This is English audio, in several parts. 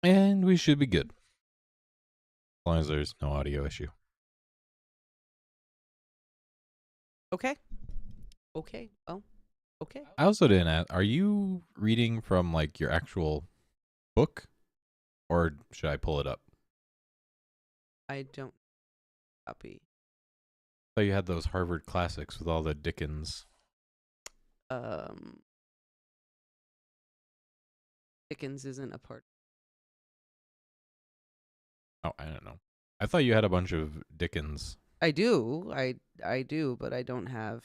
And we should be good. As long as there's no audio issue. Okay. Okay. Well, okay. I also didn't ask, are you reading from like your actual book? Or should I pull it up? I don't copy. I thought you had those Harvard classics with all the Dickens. Dickens isn't a part. Oh, I don't know. I thought you had a bunch of Dickens. I do. I do, but I don't have.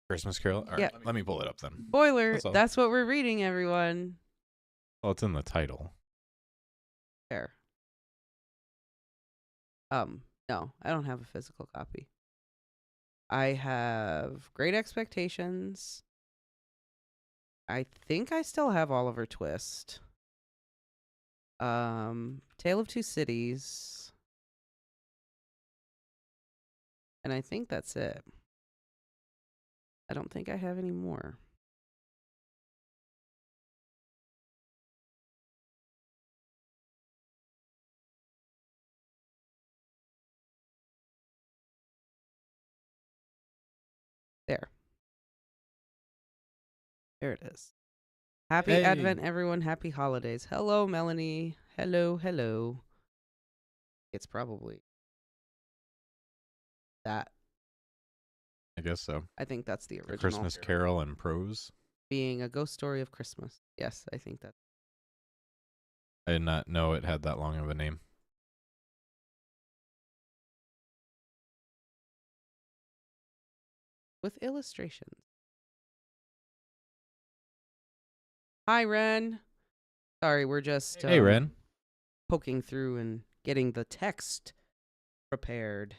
Christmas Carol? All right, Yeah. let me pull it up then. Spoiler. That's all. That's what we're reading, everyone. Well, it's in the title. There. No, I don't have a physical copy. I have Great Expectations. I think I still have Oliver Twist. Tale of Two Cities. And I think that's it. I don't think I have any more. There. There it is. Happy Hey. Advent, everyone. Happy holidays. Hello, Melanie. Hello, hello. It's probably that. I guess so. I think that's the The original. Christmas Carol and Prose. Being a ghost story of Christmas. Yes, I think that. I did not know it had that long of a name. With illustrations. Hi, Ren. Sorry, we're just Hey, Ren. poking through and getting the text prepared.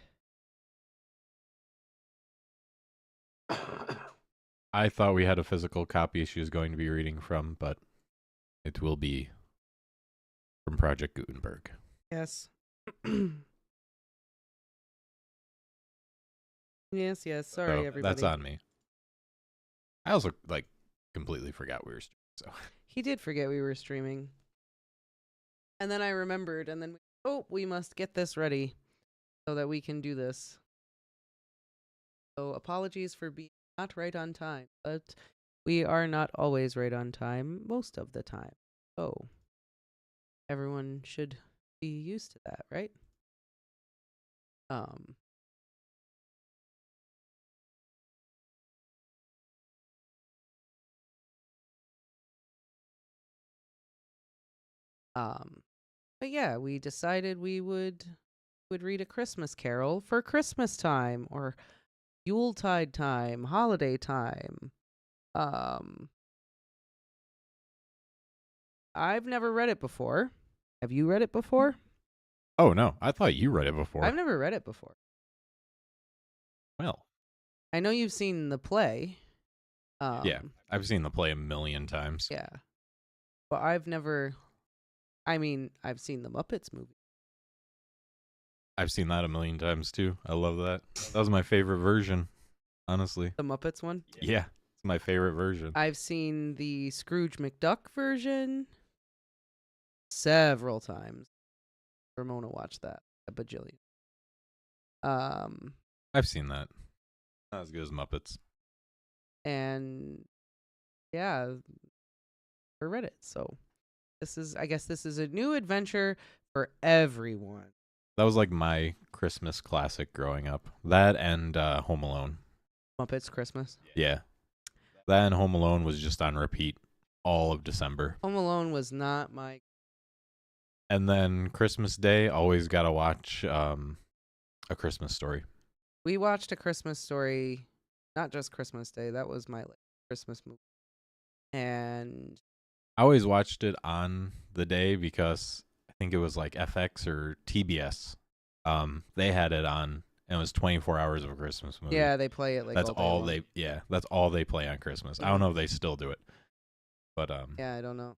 I thought we had a physical copy she was going to be reading from, but it will be from Project Gutenberg. Yes. Yes, yes. Sorry, So everybody. that's on me. I also completely forgot we were streaming, so He did forget we were streaming. And then I remembered, and then we must get this ready so that we can do this. So apologies for being not right on time, but we are not always right on time most of the time. So everyone should be used to that, right? But yeah, we decided we would read a Christmas carol for Christmas time or Yuletide time, holiday time. I've never read it before. Have you read it before? Oh no, I thought you read it before. I've never read it before. Well, I know you've seen the play. yeah, I've seen the play a million times. Yeah. But I've never. I mean, I've seen the Muppets movie. I've seen that a million times too. I love that. That was my favorite version, honestly. The Muppets one? Yeah, it's my favorite version. I've seen the Scrooge McDuck version several times. Ramona watched that a bajillion. I've seen that. Not as good as Muppets. And yeah, I read it. So I guess this is a new adventure for everyone. That was like my Christmas classic growing up. That and Home Alone. Muppets Christmas. Yeah. That and Home Alone was just on repeat all of December. Home Alone was not my. And then Christmas Day, always got to watch A Christmas Story. We watched A Christmas Story, not just Christmas Day. That was my Christmas movie. And I always watched it on the day because I think it was like FX or TBS. They had it on, and it was 24 hours of a Christmas movie. yeah, they play it like that's all all day long. that's all they play on Christmas. I don't know if they still do it, but Yeah, I don't know.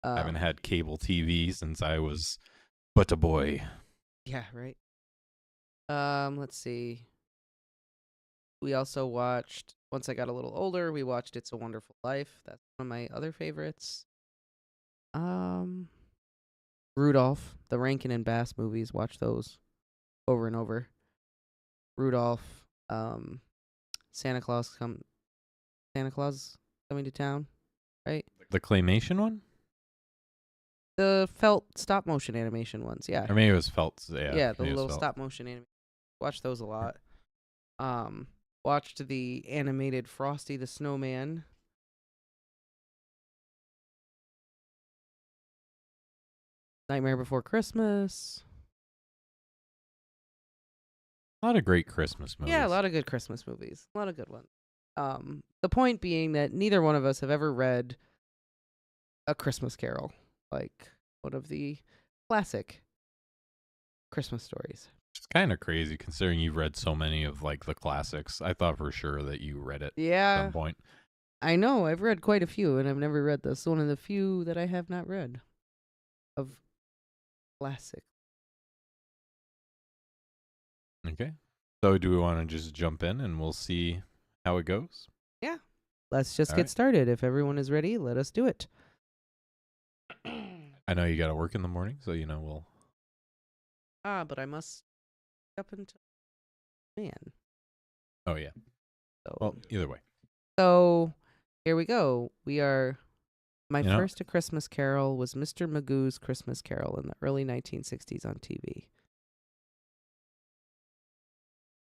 I haven't had cable TV since I was but a boy. Yeah, right. Let's see. We also watched, once I got a little older, we watched It's a Wonderful Life. That's one of my other favorites. Rudolph, the Rankin and Bass movies. Watch those over and over. Rudolph, Santa Claus coming to town, right? The claymation one? The felt stop motion animation ones, yeah. Or maybe it was felt. Yeah, Yeah, the maybe it was little felt. stop motion animation. Watch those a lot. Watched the animated Frosty the Snowman. Nightmare Before Christmas. A lot of great Christmas movies. Yeah, a lot of good Christmas movies. A lot of good ones. The point being that neither one of us have ever read A Christmas Carol, like one of the classic Christmas stories. It's kind of crazy considering you've read so many of like the classics. I thought for sure that you read it at Yeah, some point. I know. I've read quite a few, and I've never read this. One of the few that I have not read of classic. Okay. So do we want to just jump in and we'll see how it goes? Yeah. Let's just All get right. started. If everyone is ready, let us do it. I know you got to work in the morning, so we'll. But I must up until man. Oh yeah. So, Well, either way. so here we go. We are. My You know- first A Christmas Carol was Mr. Magoo's Christmas Carol in the early 1960s on TV.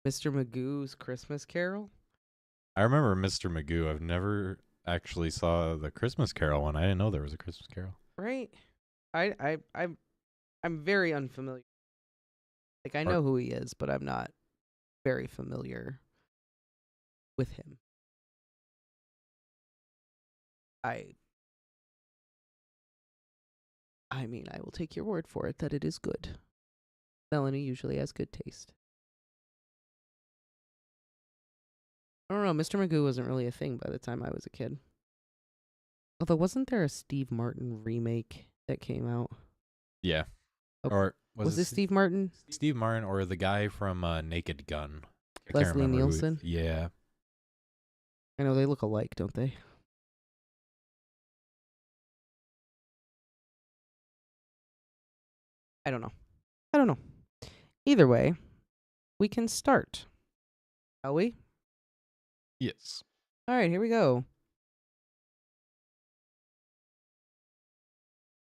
Mr. Magoo's Christmas Carol? I remember Mr. Magoo. I've never actually saw the Christmas Carol one. I didn't know there was a Christmas Carol. Right. I'm very unfamiliar. Like I know who he is, but I'm not very familiar with him. I mean, I will take your word for it that it is good. Melanie usually has good taste. I don't know, Mr. Magoo wasn't really a thing by the time I was a kid. Although, wasn't there a Steve Martin remake that came out? Yeah. Oh, Or Was it this Steve Martin? Steve Martin or the guy from Naked Gun? I can't Leslie remember who Nielsen? Yeah. I know they look alike, don't they? I don't know. Either way, we can start. Shall we? Yes. All right, here we go.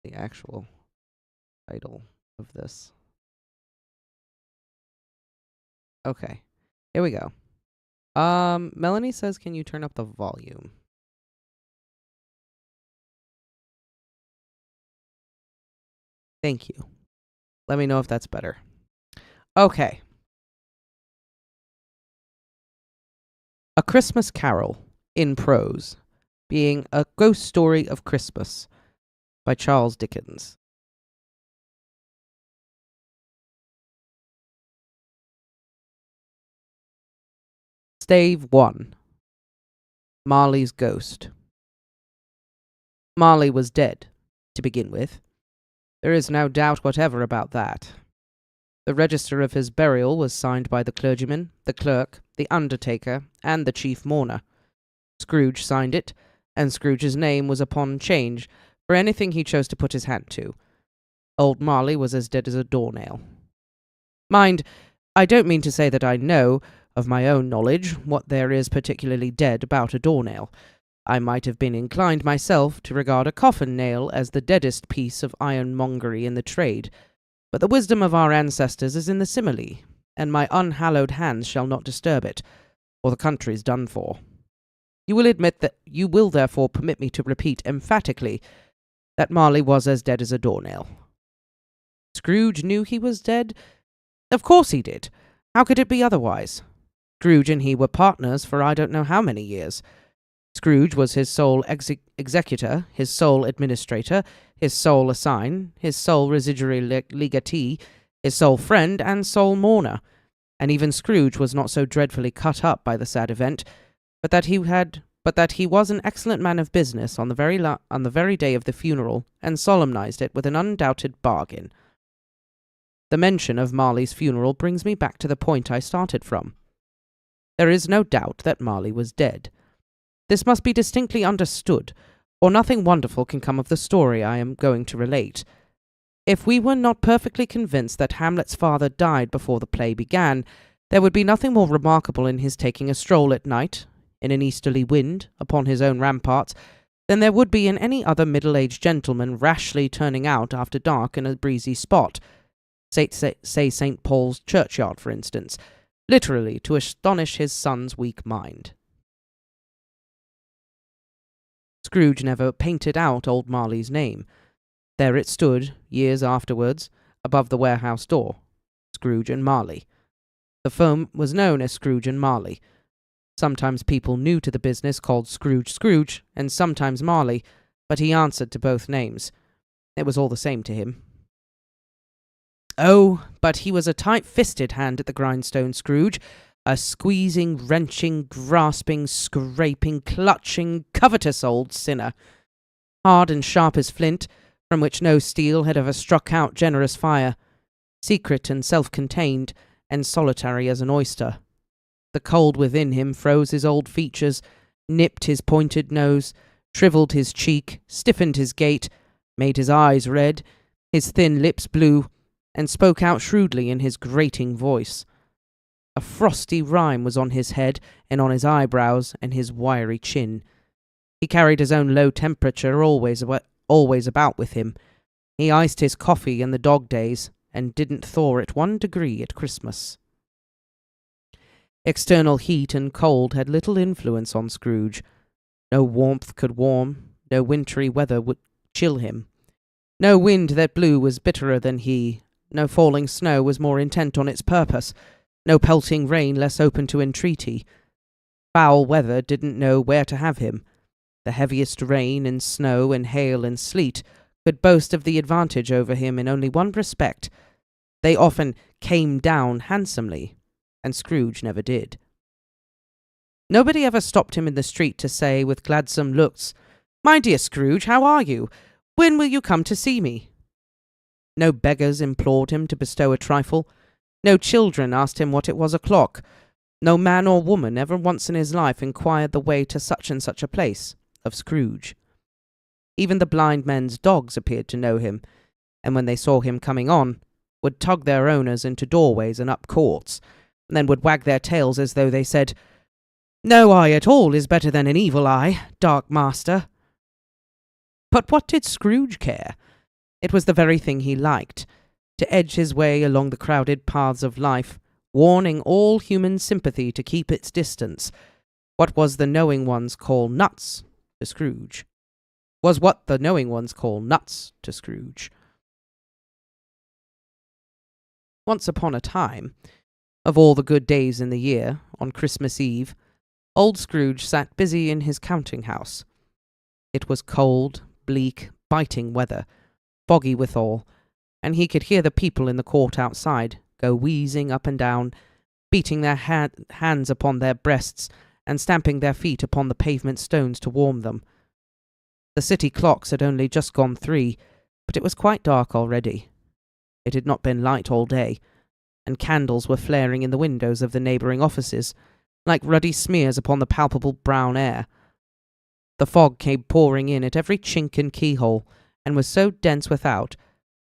The actual title of this. Okay, here we go. Melanie says, can you turn up the volume? Thank you. Let me know if that's better. Okay. A Christmas Carol in prose, being a ghost story of Christmas by Charles Dickens. Stave 1. Marley's Ghost. Marley was dead, to begin with. There is no doubt whatever about that. The register of his burial was signed by the clergyman, the clerk, the undertaker, and the chief mourner. Scrooge signed it, and Scrooge's name was upon change for anything he chose to put his hand to. Old Marley was as dead as a doornail. Mind, I don't mean to say that I know, of my own knowledge, what there is particularly dead about a doornail. I might have been inclined myself to regard a coffin nail as the deadest piece of ironmongery in the trade, but the wisdom of our ancestors is in the simile, and my unhallowed hands shall not disturb it, or the country's done for. You will therefore permit me to repeat emphatically that Marley was as dead as a doornail. Scrooge knew he was dead? Of course he did. How could it be otherwise? Scrooge and he were partners for I don't know how many years. Scrooge was his sole executor, his sole administrator, his sole assign, his sole residuary legatee, his sole friend and sole mourner. And even Scrooge was not so dreadfully cut up by the sad event, but that he was an excellent man of business on the very day of the funeral, and solemnized it with an undoubted bargain. The mention of Marley's funeral brings me back to the point I started from. There is no doubt that Marley was dead. This must be distinctly understood, or nothing wonderful can come of the story I am going to relate. If we were not perfectly convinced that Hamlet's father died before the play began, there would be nothing more remarkable in his taking a stroll at night, in an easterly wind, upon his own ramparts, than there would be in any other middle-aged gentleman rashly turning out after dark in a breezy spot, say St. Paul's churchyard, for instance, literally to astonish his son's weak mind. Scrooge never painted out old Marley's name. There it stood, years afterwards, above the warehouse door, Scrooge and Marley. The firm was known as Scrooge and Marley. Sometimes people new to the business called Scrooge, and sometimes Marley, but he answered to both names. It was all the same to him. Oh, but he was a tight-fisted hand at the grindstone, Scrooge, a squeezing, wrenching, grasping, scraping, clutching, covetous old sinner, hard and sharp as flint, from which no steel had ever struck out generous fire, secret and self-contained, and solitary as an oyster. The cold within him froze his old features, nipped his pointed nose, shrivelled his cheek, stiffened his gait, made his eyes red, his thin lips blue, and spoke out shrewdly in his grating voice. A frosty rime was on his head and on his eyebrows and his wiry chin. He carried his own low temperature always about with him. He iced his coffee in the dog days, and didn't thaw it 1 degree at Christmas. External heat and cold had little influence on Scrooge. No warmth could warm, no wintry weather would chill him. No wind that blew was bitterer than he, no falling snow was more intent on its purpose, no pelting rain less open to entreaty. Foul weather didn't know where to have him. The heaviest rain and snow and hail and sleet could boast of the advantage over him in only one respect. They often came down handsomely, and Scrooge never did. Nobody ever stopped him in the street to say, with gladsome looks, "My dear Scrooge, how are you? When will you come to see me?" No beggars implored him to bestow a trifle. No children asked him what it was o'clock. No man or woman ever once in his life inquired the way to such and such a place of Scrooge. Even the blind men's dogs appeared to know him, and when they saw him coming on, would tug their owners into doorways and up courts, and then would wag their tails as though they said, "No eye at all is better than an evil eye, dark master." But what did Scrooge care? It was the very thing he liked, to edge his way along the crowded paths of life, warning all human sympathy to keep its distance. What was the knowing ones call nuts to Scrooge? Was what the knowing ones call nuts to Scrooge. Once upon a time, of all the good days in the year, on Christmas Eve, old Scrooge sat busy in his counting-house. It was cold, bleak, biting weather, foggy withal, and he could hear the people in the court outside go wheezing up and down, beating their hands upon their breasts and stamping their feet upon the pavement stones to warm them. The city clocks had only just gone 3, but it was quite dark already. It had not been light all day, and candles were flaring in the windows of the neighbouring offices, like ruddy smears upon the palpable brown air. The fog came pouring in at every chink and keyhole, and was so dense without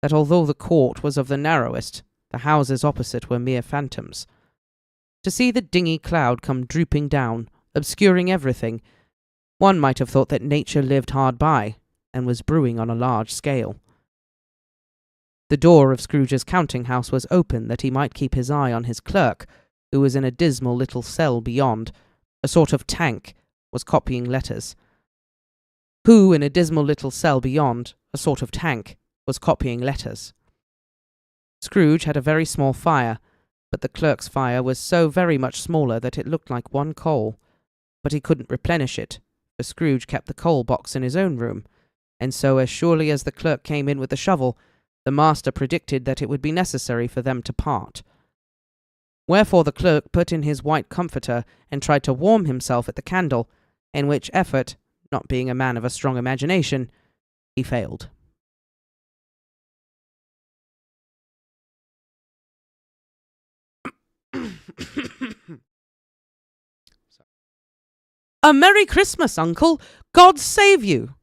that although the court was of the narrowest, the houses opposite were mere phantoms. To see the dingy cloud come drooping down, obscuring everything, one might have thought that nature lived hard by, and was brewing on a large scale. The door of Scrooge's counting-house was open that he might keep his eye on his clerk, who was in a dismal little cell beyond, a sort of tank, was copying letters. Who, in a dismal little cell beyond, a sort of tank, was copying letters. Scrooge had a very small fire, but the clerk's fire was so very much smaller that it looked like one coal. But he couldn't replenish it, for Scrooge kept the coal box in his own room, and so as surely as the clerk came in with the shovel, the master predicted that it would be necessary for them to part. Wherefore the clerk put in his white comforter and tried to warm himself at the candle, in which effort, not being a man of a strong imagination, he failed. "A Merry Christmas, Uncle! God save you!"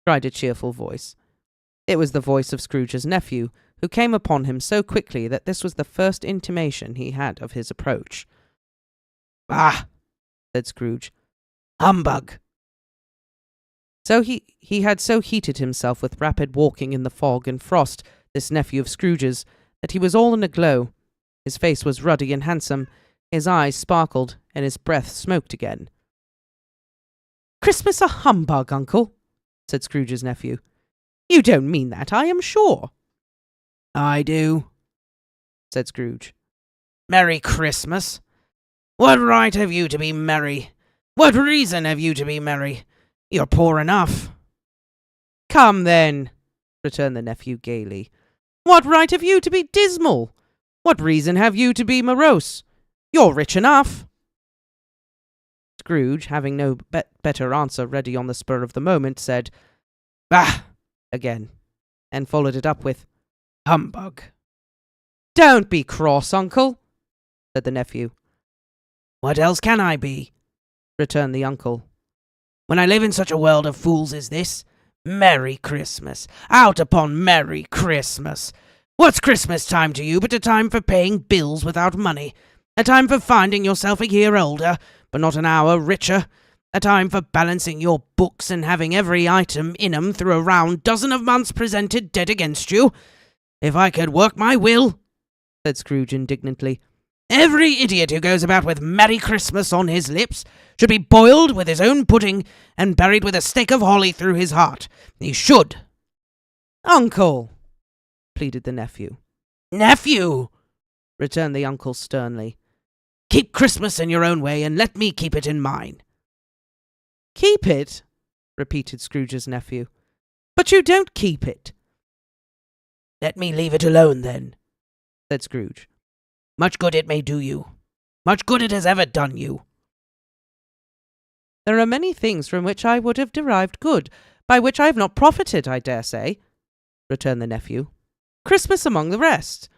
cried a cheerful voice. It was the voice of Scrooge's nephew, who came upon him so quickly that this was the first intimation he had of his approach. "Ah!" said Scrooge. "Humbug!" So he had so heated himself with rapid walking in the fog and frost, this nephew of Scrooge's, that he was all in a glow. His face was ruddy and handsome, his eyes sparkled, and his breath smoked again. "Christmas a humbug, uncle?" said Scrooge's nephew. "You don't mean that, I am sure." "I do," said Scrooge. "Merry Christmas! What right have you to be merry? What reason have you to be merry? You're poor enough." "Come, then," returned the nephew gaily. "What right have you to be dismal? What reason have you to be morose? You're rich enough." Scrooge, having no better answer ready on the spur of the moment, said, "Bah!" again, and followed it up with, "Humbug." "Don't be cross, uncle," said the nephew. "What else can I be?" returned the uncle. "When I live in such a world of fools as this? Merry Christmas! Out upon Merry Christmas! What's Christmas time to you but a time for paying bills without money? A time for finding yourself a year older, but not an hour richer? A time for balancing your books and having every item in 'em through a round dozen of months presented dead against you? If I could work my will," said Scrooge indignantly, "every idiot who goes about with Merry Christmas on his lips should be boiled with his own pudding and buried with a stake of holly through his heart. He should." "Uncle," pleaded the nephew. "Nephew!" returned the uncle sternly. "Keep Christmas in your own way, and let me keep it in mine." "Keep it?" repeated Scrooge's nephew. "But you don't keep it." "Let me leave it alone, then," said Scrooge. "Much good it may do you. Much good it has ever done you." "There are many things from which I would have derived good, by which I have not profited, I dare say," returned the nephew. "Christmas among the rest.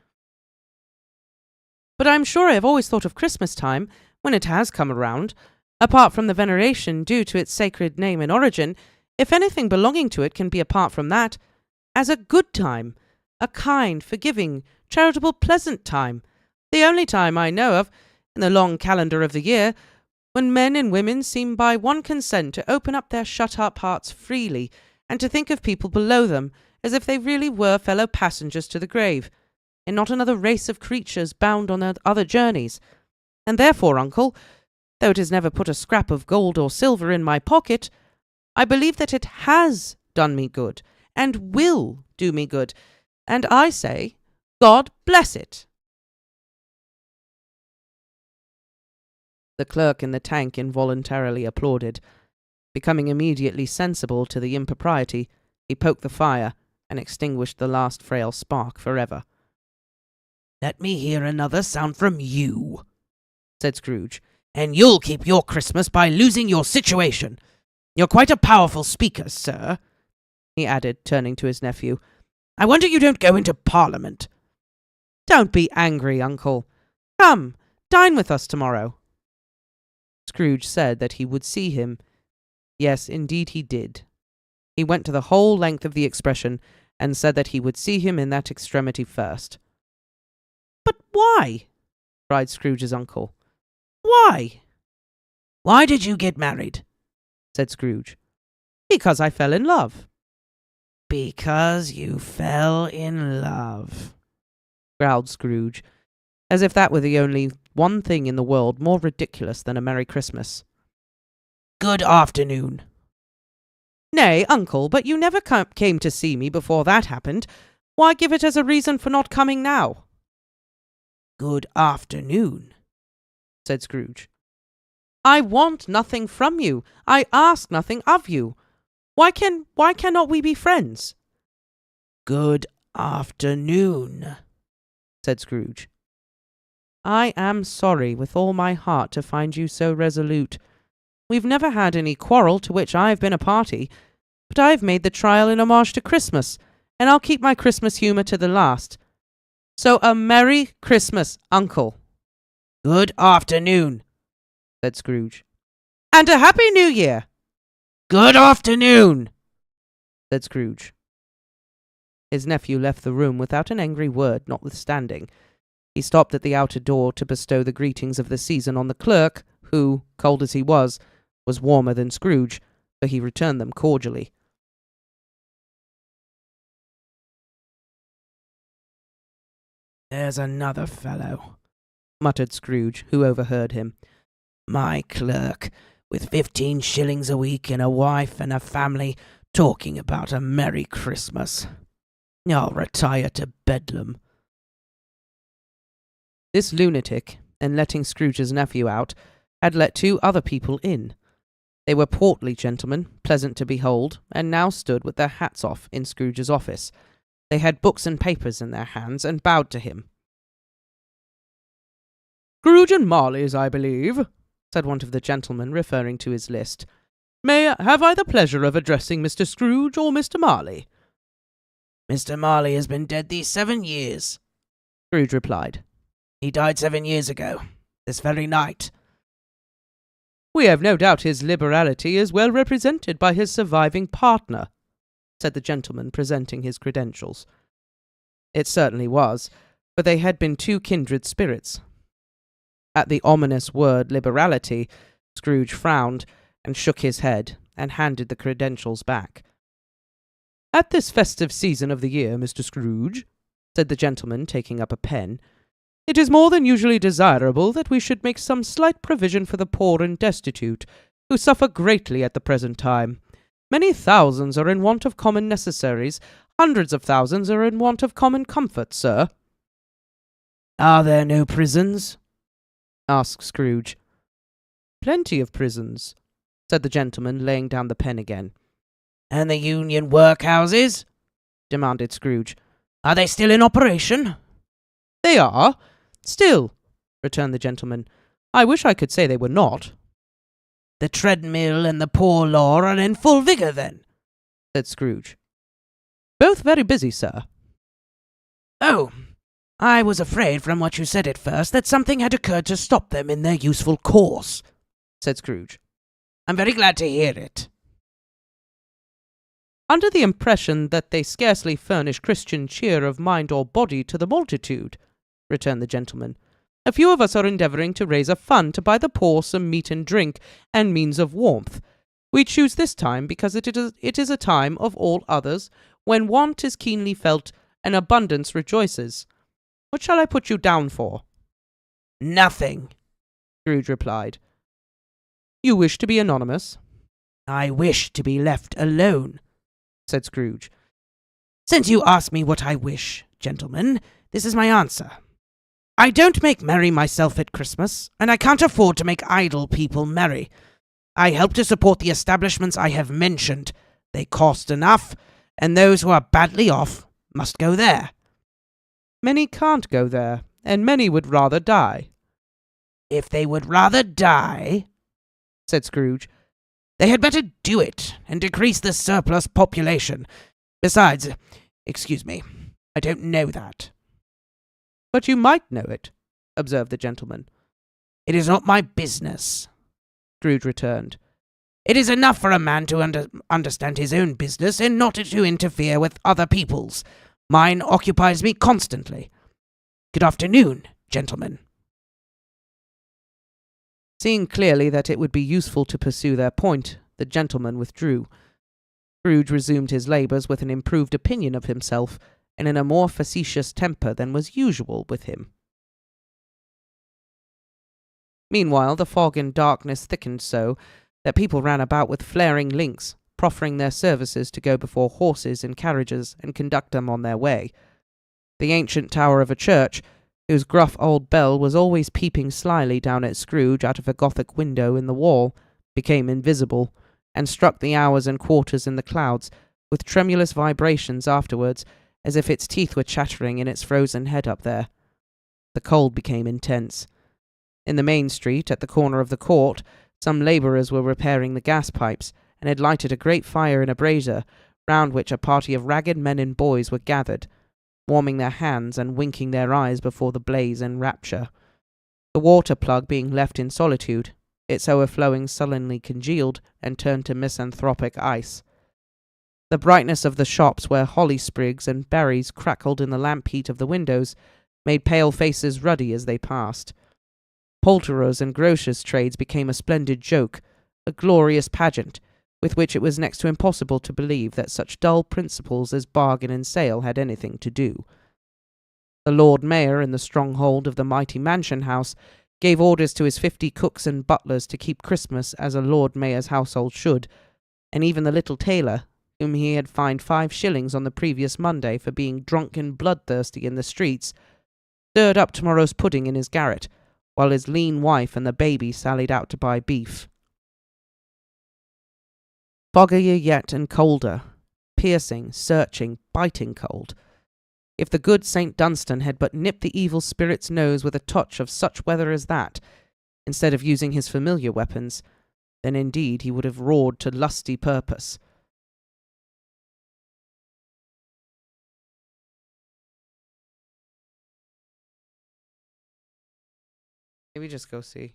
But I am sure I have always thought of Christmas time, when it has come around, apart from the veneration due to its sacred name and origin, if anything belonging to it can be apart from that, as a good time, a kind, forgiving, charitable, pleasant time, the only time I know of, in the long calendar of the year, when men and women seem by one consent to open up their shut-up hearts freely, and to think of people below them as if they really were fellow passengers to the grave, and not another race of creatures bound on other journeys. And therefore, uncle, though it has never put a scrap of gold or silver in my pocket, I believe that it has done me good, and will do me good, and I say, God bless it." The clerk in the tank involuntarily applauded. Becoming immediately sensible to the impropriety, he poked the fire and extinguished the last frail spark forever. "Let me hear another sound from you," said Scrooge, "and you'll keep your Christmas by losing your situation. You're quite a powerful speaker, sir," he added, turning to his nephew. "I wonder you don't go into Parliament." "Don't be angry, uncle. Come, dine with us tomorrow." Scrooge said that he would see him. Yes, indeed he did. He went to the whole length of the expression, and said that he would see him in that extremity first. "But why?" cried Scrooge's uncle. "Why?" "Why did you get married?" said Scrooge. "Because I fell in love." "Because you fell in love," growled Scrooge, as if that were the only one thing in the world more ridiculous than a Merry Christmas. "Good afternoon." "Nay, uncle, but you never came to see me before that happened. Why give it as a reason for not coming now?" "Good afternoon," said Scrooge. "I want nothing from you. I ask nothing of you. Why cannot we be friends?" "Good afternoon," said Scrooge. "I am sorry with all my heart to find you so resolute. We've never had any quarrel to which I have been a party, but I have made the trial in homage to Christmas, and I'll keep my Christmas humour to the last. So a Merry Christmas, uncle." "Good afternoon," said Scrooge. "And a Happy New Year." "Good afternoon." said Scrooge. His nephew left the room without an angry word notwithstanding. He stopped at the outer door to bestow the greetings of the season on the clerk, who, cold as he was warmer than Scrooge, for he returned them cordially. "There's another fellow," muttered Scrooge, who overheard him. "My clerk, with 15 shillings a week and a wife and a family, talking about a Merry Christmas. I'll retire to Bedlam." This lunatic, in letting Scrooge's nephew out, had let 2 other people in. They were portly gentlemen, pleasant to behold, and now stood with their hats off in Scrooge's office. They had books and papers in their hands, and bowed to him. "Scrooge and Marley's, I believe," said one of the gentlemen, referring to his list. "Have I the pleasure of addressing Mr. Scrooge or Mr. Marley?" "Mr. Marley has been dead these 7 years," Scrooge replied. "He died 7 years ago, this very night." "We have no doubt his liberality is well represented by his surviving partner," said the gentleman, presenting his credentials. It certainly was, for they had been 2 kindred spirits. At the ominous word liberality, Scrooge frowned and shook his head, and handed the credentials back. "At this festive season of the year, Mr. Scrooge," said the gentleman, taking up a pen, "it is more than usually desirable that we should make some slight provision for the poor and destitute, who suffer greatly at the present time. Many thousands are in want of common necessaries. Hundreds of thousands are in want of common comfort, sir." "Are there no prisons?" asked Scrooge. "Plenty of prisons," said the gentleman, laying down the pen again. "And the union workhouses?" demanded Scrooge. "Are they still in operation?" "They are. Still," returned the gentleman. "I wish I could say they were not." "The treadmill and the poor law are in full vigour, then?" said Scrooge. "Both very busy, sir." "Oh, I was afraid from what you said at first that something had occurred to stop them in their useful course," said Scrooge. "I'm very glad to hear it." "Under the impression that they scarcely furnish Christian cheer of mind or body to the multitude," returned the gentleman, "a few of us are endeavouring to raise a fund to buy the poor some meat and drink and means of warmth. We choose this time because it is a time of all others when want is keenly felt and abundance rejoices. What shall I put you down for?" "Nothing," Scrooge replied. "You wish to be anonymous?" "I wish to be left alone," said Scrooge. "Since you ask me what I wish, gentlemen, this is my answer. I don't make merry myself at Christmas, and I can't afford to make idle people merry. I help to support the establishments I have mentioned. They cost enough, and those who are badly off must go there." "Many can't go there, and many would rather die." "If they would rather die," said Scrooge, "they had better do it and decrease the surplus population. Besides, excuse me, I don't know that." "But you might know it," observed the gentleman. "It is not my business," Scrooge returned. "It is enough for a man to understand his own business and not to interfere with other people's. Mine occupies me constantly. Good afternoon, gentlemen." Seeing clearly that it would be useful to pursue their point, the gentleman withdrew. Scrooge resumed his labours with an improved opinion of himself, and in a more facetious temper than was usual with him. Meanwhile, the fog and darkness thickened so that people ran about with flaring links, proffering their services to go before horses and carriages and conduct them on their way. The ancient tower of a church, whose gruff old bell was always peeping slyly down at Scrooge out of a Gothic window in the wall, became invisible, and struck the hours and quarters in the clouds, with tremulous vibrations afterwards, as if its teeth were chattering in its frozen head up there. The cold became intense. In the main street, at the corner of the court, some labourers were repairing the gas pipes, and had lighted a great fire in a brazier, round which a party of ragged men and boys were gathered, warming their hands and winking their eyes before the blaze in rapture. The water-plug being left in solitude, its overflowing sullenly congealed and turned to misanthropic ice. The brightness of the shops, where holly sprigs and berries crackled in the lamp heat of the windows, made pale faces ruddy as they passed. Poulterers' and grocers' trades became a splendid joke, a glorious pageant, with which it was next to impossible to believe that such dull principles as bargain and sale had anything to do. The Lord Mayor, in the stronghold of the mighty mansion house, gave orders to his 50 cooks and butlers to keep Christmas as a Lord Mayor's household should, and even the little tailor, whom he had fined 5 shillings on the previous Monday for being drunk and bloodthirsty in the streets, stirred up tomorrow's pudding in his garret, while his lean wife and the baby sallied out to buy beef. Foggier yet and colder, piercing, searching, biting cold. If the good St. Dunstan had but nipped the evil spirit's nose with a touch of such weather as that, instead of using his familiar weapons, then indeed he would have roared to lusty purpose. Maybe just go see.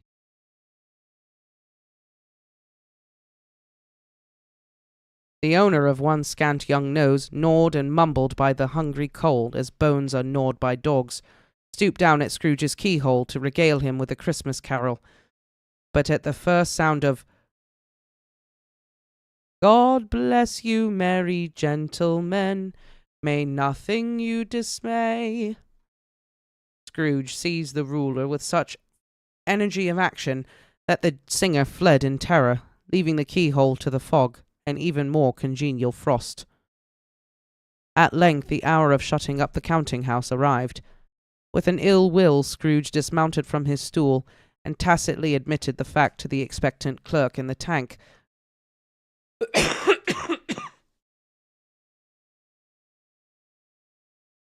The owner of one scant young nose, gnawed and mumbled by the hungry cold as bones are gnawed by dogs, stooped down at Scrooge's keyhole to regale him with a Christmas carol. But at the first sound of "God bless you, merry gentlemen, may nothing you dismay," Scrooge seized the ruler with such energy of action that the singer fled in terror, leaving the keyhole to the fog and even more congenial frost. At length the hour of shutting up the counting-house arrived. With an ill will, Scrooge dismounted from his stool and tacitly admitted the fact to the expectant clerk in the tank,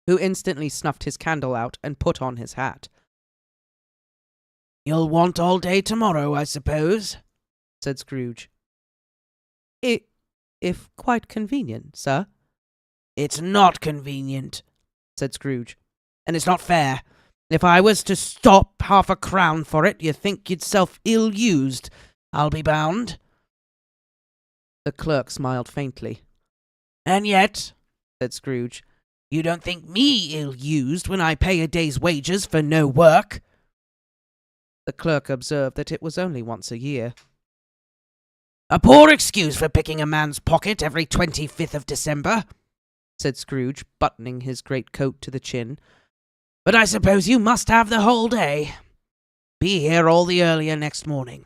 who instantly snuffed his candle out and put on his hat. "You'll want all day tomorrow, I suppose?" said Scrooge. If quite convenient, sir." "It's not convenient," said Scrooge, "and it's not fair. If I was to stop 1/2 crown for it, you think yourself ill-used, I'll be bound." The clerk smiled faintly. "And yet," said Scrooge, "you don't think me ill-used when I pay a day's wages for no work?" The clerk observed that it was only once a year. "A poor excuse for picking a man's pocket every 25th of December," said Scrooge, buttoning his greatcoat to the chin. "But I suppose you must have the whole day. Be here all the earlier next morning."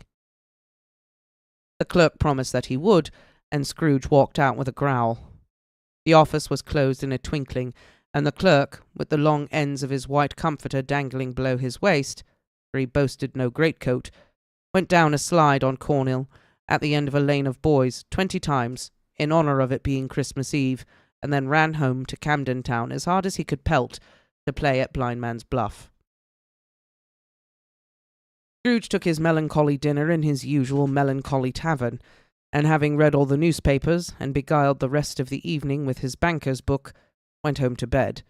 The clerk promised that he would, and Scrooge walked out with a growl. The office was closed in a twinkling, and the clerk, with the long ends of his white comforter dangling below his waist, for he boasted no greatcoat, went down a slide on Cornhill, at the end of a lane of boys, 20 times, in honour of it being Christmas Eve, and then ran home to Camden Town as hard as he could pelt to play at Blindman's Bluff. Scrooge took his melancholy dinner in his usual melancholy tavern, and having read all the newspapers and beguiled the rest of the evening with his banker's book, went home to bed.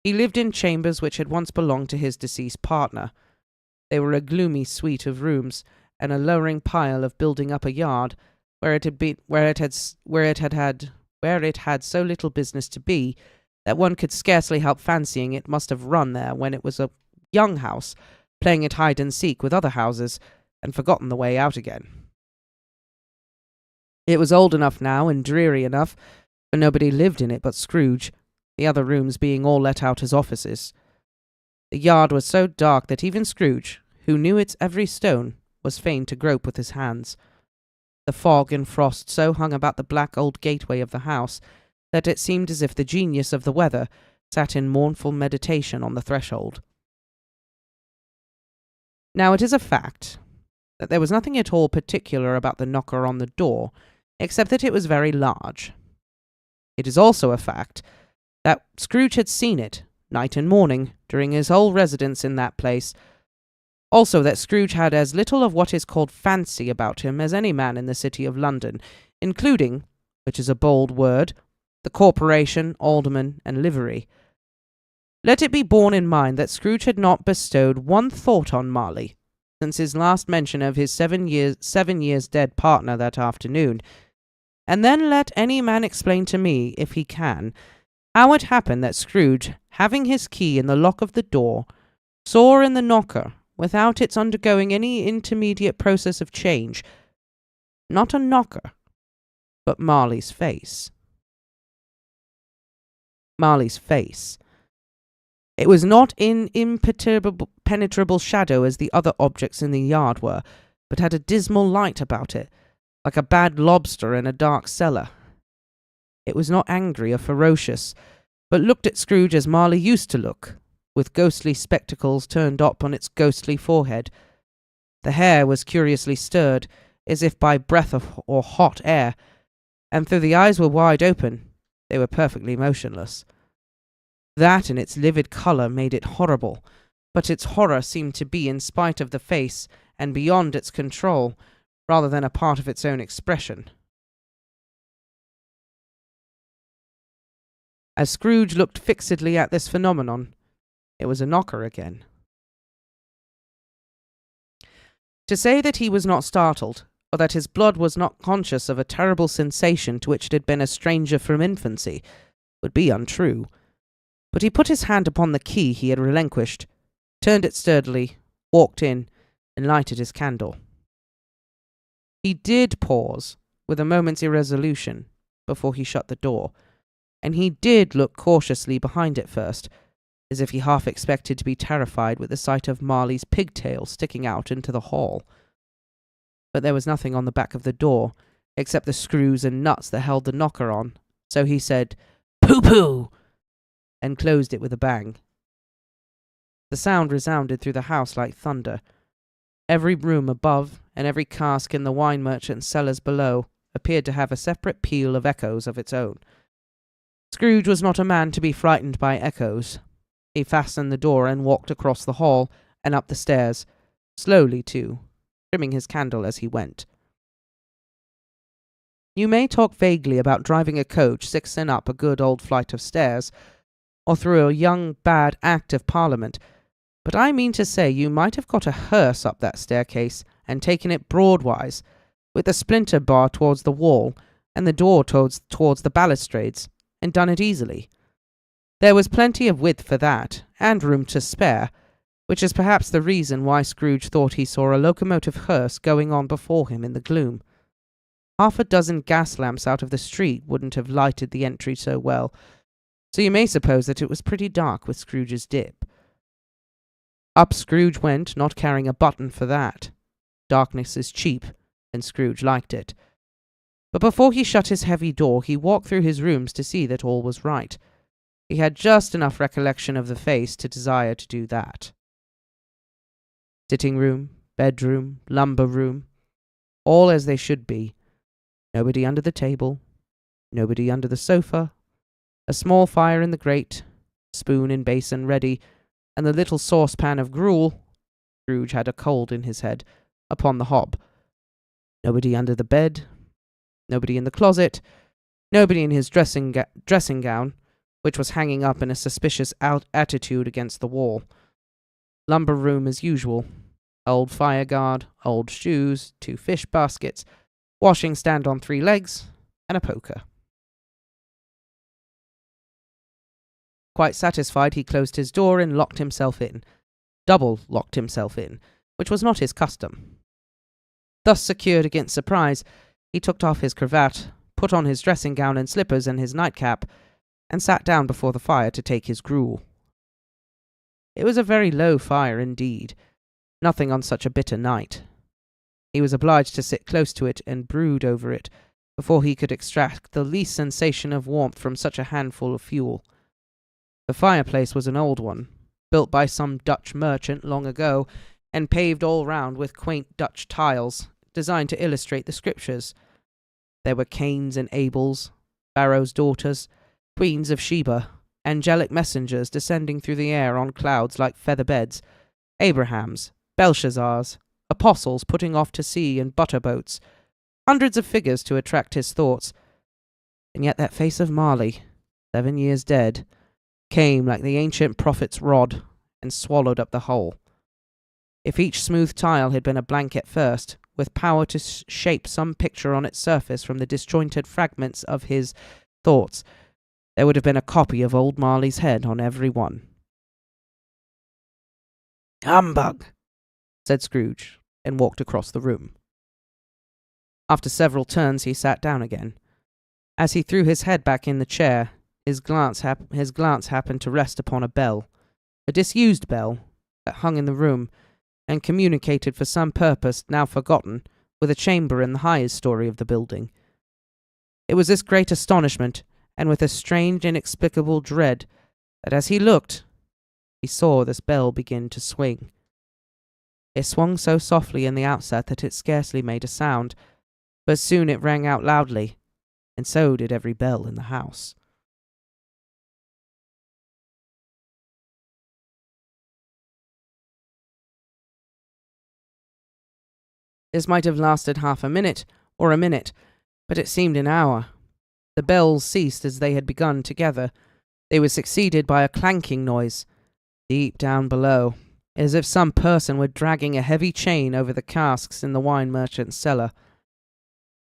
He lived in chambers which had once belonged to his deceased partner. They were a gloomy suite of rooms, and a lowering pile of building up a yard where it had so little business to be that one could scarcely help fancying it must have run there when it was a young house, playing at hide and seek with other houses, and forgotten the way out again. It was old enough now and dreary enough, for nobody lived in it but Scrooge, the other rooms being all let out as offices. The yard was so dark that even Scrooge, who knew its every stone, was fain to grope with his hands. The fog and frost so hung about the black old gateway of the house that it seemed as if the genius of the weather sat in mournful meditation on the threshold. Now it is a fact that there was nothing at all particular about the knocker on the door, except that it was very large. It is also a fact that Scrooge had seen it, night and morning, during his whole residence in that place. Also that Scrooge had as little of what is called fancy about him as any man in the city of London, including, which is a bold word, the corporation, alderman, and livery. Let it be borne in mind that Scrooge had not bestowed one thought on Marley since his last mention of his 7 years dead partner that afternoon. And then let any man explain to me, if he can, how it happened that Scrooge, having his key in the lock of the door, saw in the knocker, without its undergoing any intermediate process of change, not a knocker, but Marley's face. Marley's face. It was not in impenetrable shadow as the other objects in the yard were, but had a dismal light about it, like a bad lobster in a dark cellar. It was not angry or ferocious, but looked at Scrooge as Marley used to look, with ghostly spectacles turned up on its ghostly forehead. The hair was curiously stirred, as if by breath or hot air, and though the eyes were wide open, they were perfectly motionless. That and its livid colour made it horrible, but its horror seemed to be in spite of the face and beyond its control, rather than a part of its own expression. As Scrooge looked fixedly at this phenomenon, it was a knocker again. To say that he was not startled, or that his blood was not conscious of a terrible sensation to which it had been a stranger from infancy, would be untrue. But he put his hand upon the key he had relinquished, turned it sturdily, walked in, and lighted his candle. He did pause, with a moment's irresolution, before he shut the door, and he did look cautiously behind it first, as if he half expected to be terrified with the sight of Marley's pigtail sticking out into the hall. But there was nothing on the back of the door, except the screws and nuts that held the knocker on, so he said, "Pooh-pooh!" and closed it with a bang. The sound resounded through the house like thunder. Every room above, and every cask in the wine merchant's cellars below, appeared to have a separate peal of echoes of its own. Scrooge was not a man to be frightened by echoes. He fastened the door and walked across the hall and up the stairs, slowly too, trimming his candle as he went. You may talk vaguely about driving a coach 6 and up a good old flight of stairs, or through a young bad Act of Parliament, but I mean to say you might have got a hearse up that staircase and taken it broadwise, with the splinter bar towards the wall and the door towards the balustrades, and done it easily. There was plenty of width for that, and room to spare, which is perhaps the reason why Scrooge thought he saw a locomotive hearse going on before him in the gloom. 6 gas lamps out of the street wouldn't have lighted the entry so well, so you may suppose that it was pretty dark with Scrooge's dip. Up Scrooge went, not caring a button for that. Darkness is cheap, and Scrooge liked it. But before he shut his heavy door, he walked through his rooms to see that all was right. He had just enough recollection of the face to desire to do that. Sitting room, bedroom, lumber room, all as they should be. Nobody under the table, nobody under the sofa, a small fire in the grate, spoon and basin ready, and the little saucepan of gruel — Scrooge had a cold in his head — upon the hob. Nobody under the bed, nobody in the closet, nobody in his dressing gown, which was hanging up in a suspicious attitude against the wall. Lumber room as usual. Old fire guard, old shoes, 2 fish baskets, washing stand on 3 legs, and a poker. Quite satisfied, he closed his door and locked himself in. Double locked himself in, which was not his custom. Thus secured against surprise, he took off his cravat, put on his dressing gown and slippers and his nightcap, and sat down before the fire to take his gruel. It was a very low fire indeed, nothing on such a bitter night. He was obliged to sit close to it and brood over it before he could extract the least sensation of warmth from such a handful of fuel. The fireplace was an old one, built by some Dutch merchant long ago, and paved all round with quaint Dutch tiles, designed to illustrate the Scriptures. There were Cains and Abels, Pharaoh's daughters, queens of Sheba, angelic messengers descending through the air on clouds like feather beds, Abrahams, Belshazzars, apostles putting off to sea in butter boats, hundreds of figures to attract his thoughts. And yet that face of Marley, 7 years dead, came like the ancient prophet's rod and swallowed up the whole. If each smooth tile had been a blank at first, with power to shape some picture on its surface from the disjointed fragments of his thoughts, there would have been a copy of old Marley's head on every one. "Humbug," said Scrooge, and walked across the room. After several turns he sat down again. As he threw his head back in the chair, his glance happened to rest upon a bell, a disused bell, that hung in the room, and communicated for some purpose now forgotten with a chamber in the highest story of the building. It was this great astonishment, and with a strange inexplicable dread, that as he looked, he saw this bell begin to swing. It swung so softly in the outset that it scarcely made a sound, but soon it rang out loudly, and so did every bell in the house. This might have lasted half a minute, or a minute, but it seemed an hour. The bells ceased as they had begun together. They were succeeded by a clanking noise, deep down below, as if some person were dragging a heavy chain over the casks in the wine merchant's cellar.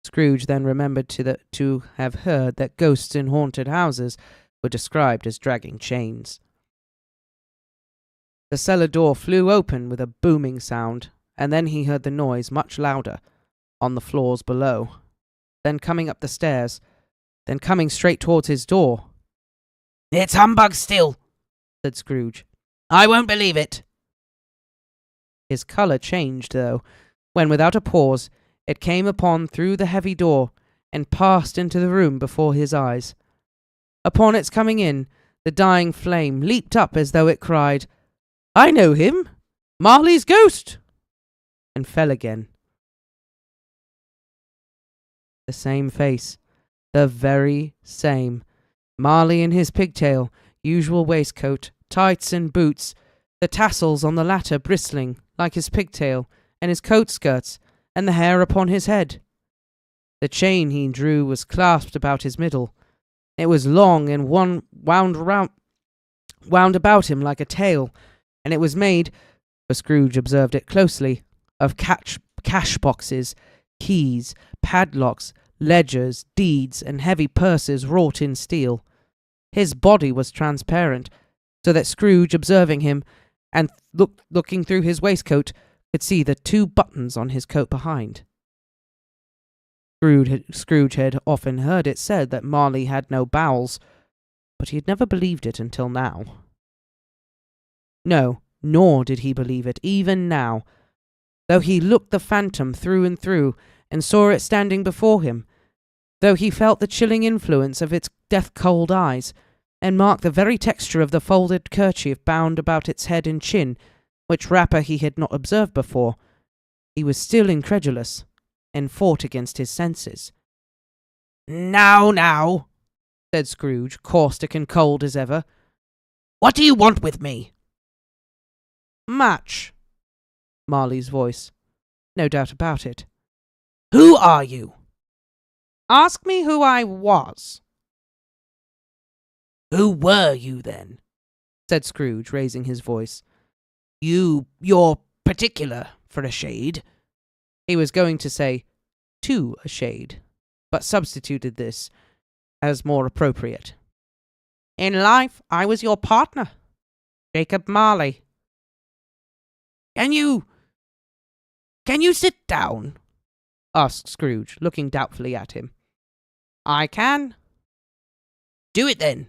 Scrooge then remembered to have heard that ghosts in haunted houses were described as dragging chains. The cellar door flew open with a booming sound, and then he heard the noise much louder, on the floors below, then coming up the stairs, then coming straight towards his door. "It's humbug still," said Scrooge. "I won't believe it." His colour changed, though, when without a pause it came upon through the heavy door, and passed into the room before his eyes. Upon its coming in, the dying flame leaped up as though it cried, "I know him! Marley's ghost!" and fell again. The same face, the very same. Marley in his pigtail, usual waistcoat, tights and boots, the tassels on the latter bristling like his pigtail, and his coat skirts, and the hair upon his head. The chain he drew was clasped about his middle. It was long and wound about him like a tail, and it was made, for Scrooge observed it closely, of cash boxes, keys, padlocks, ledgers, deeds, and heavy purses wrought in steel. His body was transparent, so that Scrooge, observing him, and looking through his waistcoat, could see the 2 buttons on his coat behind. Scrooge had often heard it said that Marley had no bowels, but he had never believed it until now. No, nor did he believe it even now, though he looked the phantom through and through, and saw it standing before him, though he felt the chilling influence of its death-cold eyes, and marked the very texture of the folded kerchief bound about its head and chin, which wrapper he had not observed before. He was still incredulous, and fought against his senses. Now, said Scrooge, caustic and cold as ever. "What do you want with me?" "Much." Marley's voice. No doubt about it. "Who are you?" "Ask me who I was." "Who were you, then?" said Scrooge, raising his voice. You're particular, for a shade." He was going to say, "to a shade," but substituted this as more appropriate. "In life, I was your partner, Jacob Marley." Can you sit down?" asked Scrooge, looking doubtfully at him. "I can." "Do it, then."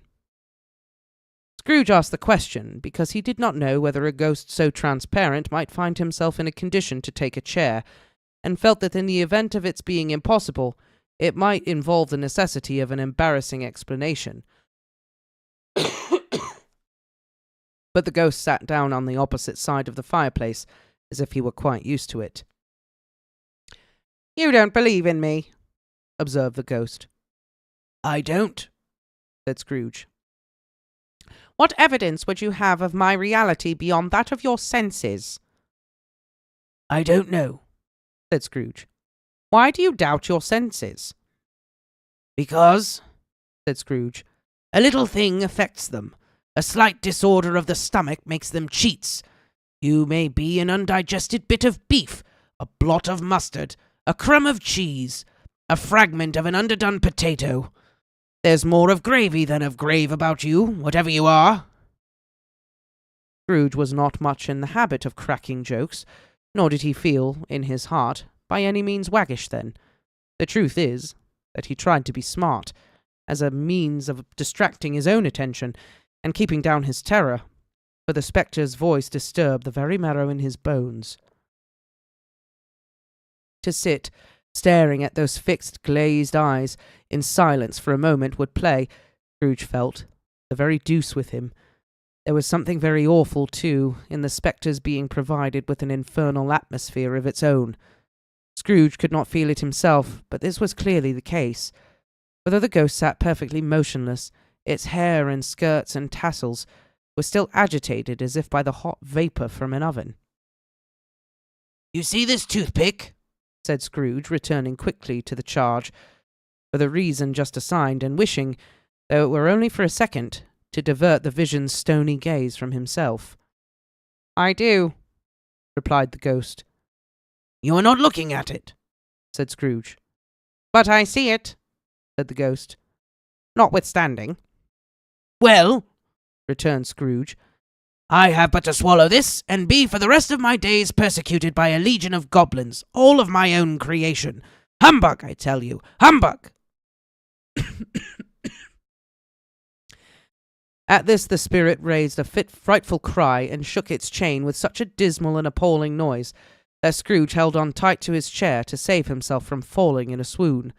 Scrooge asked the question because he did not know whether a ghost so transparent might find himself in a condition to take a chair, and felt that in the event of its being impossible, it might involve the necessity of an embarrassing explanation. But the ghost sat down on the opposite side of the fireplace, as if he were quite used to it. "You don't believe in me," observed the ghost. "I don't," said Scrooge. "What evidence would you have of my reality beyond that of your senses?" "I don't know," said Scrooge. "Why do you doubt your senses?" "Because," said Scrooge, "a little thing affects them. A slight disorder of the stomach makes them cheats. You may be an undigested bit of beef, a blot of mustard, a crumb of cheese, a fragment of an underdone potato. There's more of gravy than of grave about you, whatever you are." Scrooge was not much in the habit of cracking jokes, nor did he feel, in his heart, by any means waggish then. The truth is that he tried to be smart, as a means of distracting his own attention and keeping down his terror, for the spectre's voice disturbed the very marrow in his bones. To sit, staring at those fixed, glazed eyes, in silence for a moment would play, Scrooge felt, the very deuce with him. There was something very awful, too, in the spectre's being provided with an infernal atmosphere of its own. Scrooge could not feel it himself, but this was clearly the case. For though the ghost sat perfectly motionless, its hair and skirts and tassels were still agitated as if by the hot vapour from an oven. "You see this toothpick?" said Scrooge, returning quickly to the charge, for the reason just assigned, and wishing, though it were only for a second, to divert the vision's stony gaze from himself. "I do," replied the ghost. "You are not looking at it," said Scrooge. "But I see it," said the ghost, "notwithstanding." "Well," returned Scrooge, "I have but to swallow this, and be for the rest of my days persecuted by a legion of goblins, all of my own creation. Humbug, I tell you, humbug!" At this the spirit raised a frightful cry and shook its chain with such a dismal and appalling noise that Scrooge held on tight to his chair to save himself from falling in a swoon.